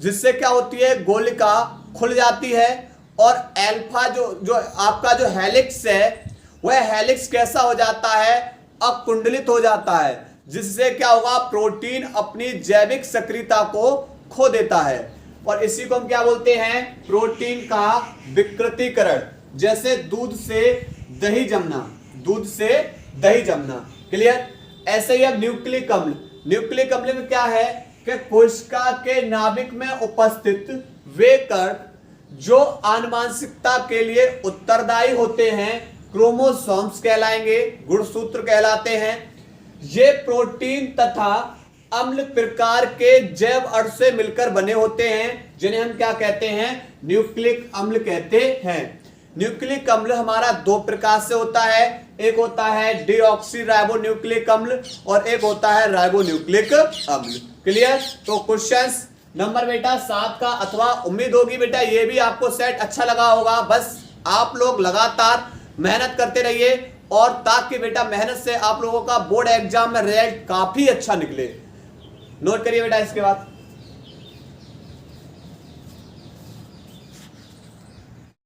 जिससे क्या होती है, गोलिका खुल जाती है, और अल्फा जो आपका जो हेलिक्स है, वह हेलिक्स कैसा हो जाता है, अकुंडलित हो जाता है, जिससे क्या होगा, प्रोटीन अपनी जैविक सक्रियता को खो देता है, और इसी को हम क्या बोलते हैं, प्रोटीन का विकृतीकरण। जैसे दूध से दही जमना, दूध से दही जमना। क्लियर? ऐसे ही अब न्यूक्लिक अम्ल, न्यूक्लिक अम्ल में क्या है कि कोशिका के नाभिक में उपस्थित वे कण जो आनुवांशिकता के लिए उत्तरदायी होते हैं, क्रोमोसोम्स कहलाएंगे, गुणसूत्र कहलाते हैं। ये प्रोटीन तथा अम्ल प्रकार के जैव अणु से मिलकर बने होते हैं, जिन्हें हम क्या कहते हैं, न्यूक्लिक अम्ल कहते हैं। न्यूक्लिक अम्ल हमारा 2 प्रकार से होता है, एक होता है डीऑक्सीराइबोन्यूक्लिक अम्ल और एक होता है राइबोन्यूक्लिक अम्ल। क्लियर? तो क्वेश्चंस नंबर बेटा 7 का अथवा, उम्मीद होगी बेटा ये भी आपको सेट अच्छा लगा होगा। बस आप लोग लगातार मेहनत करते रहिए, और ताकि बेटा मेहनत से आप लोगों का बोर्ड एग्जाम में रिजल्ट काफी अच्छा निकले। नोट करिए बेटा इसके बाद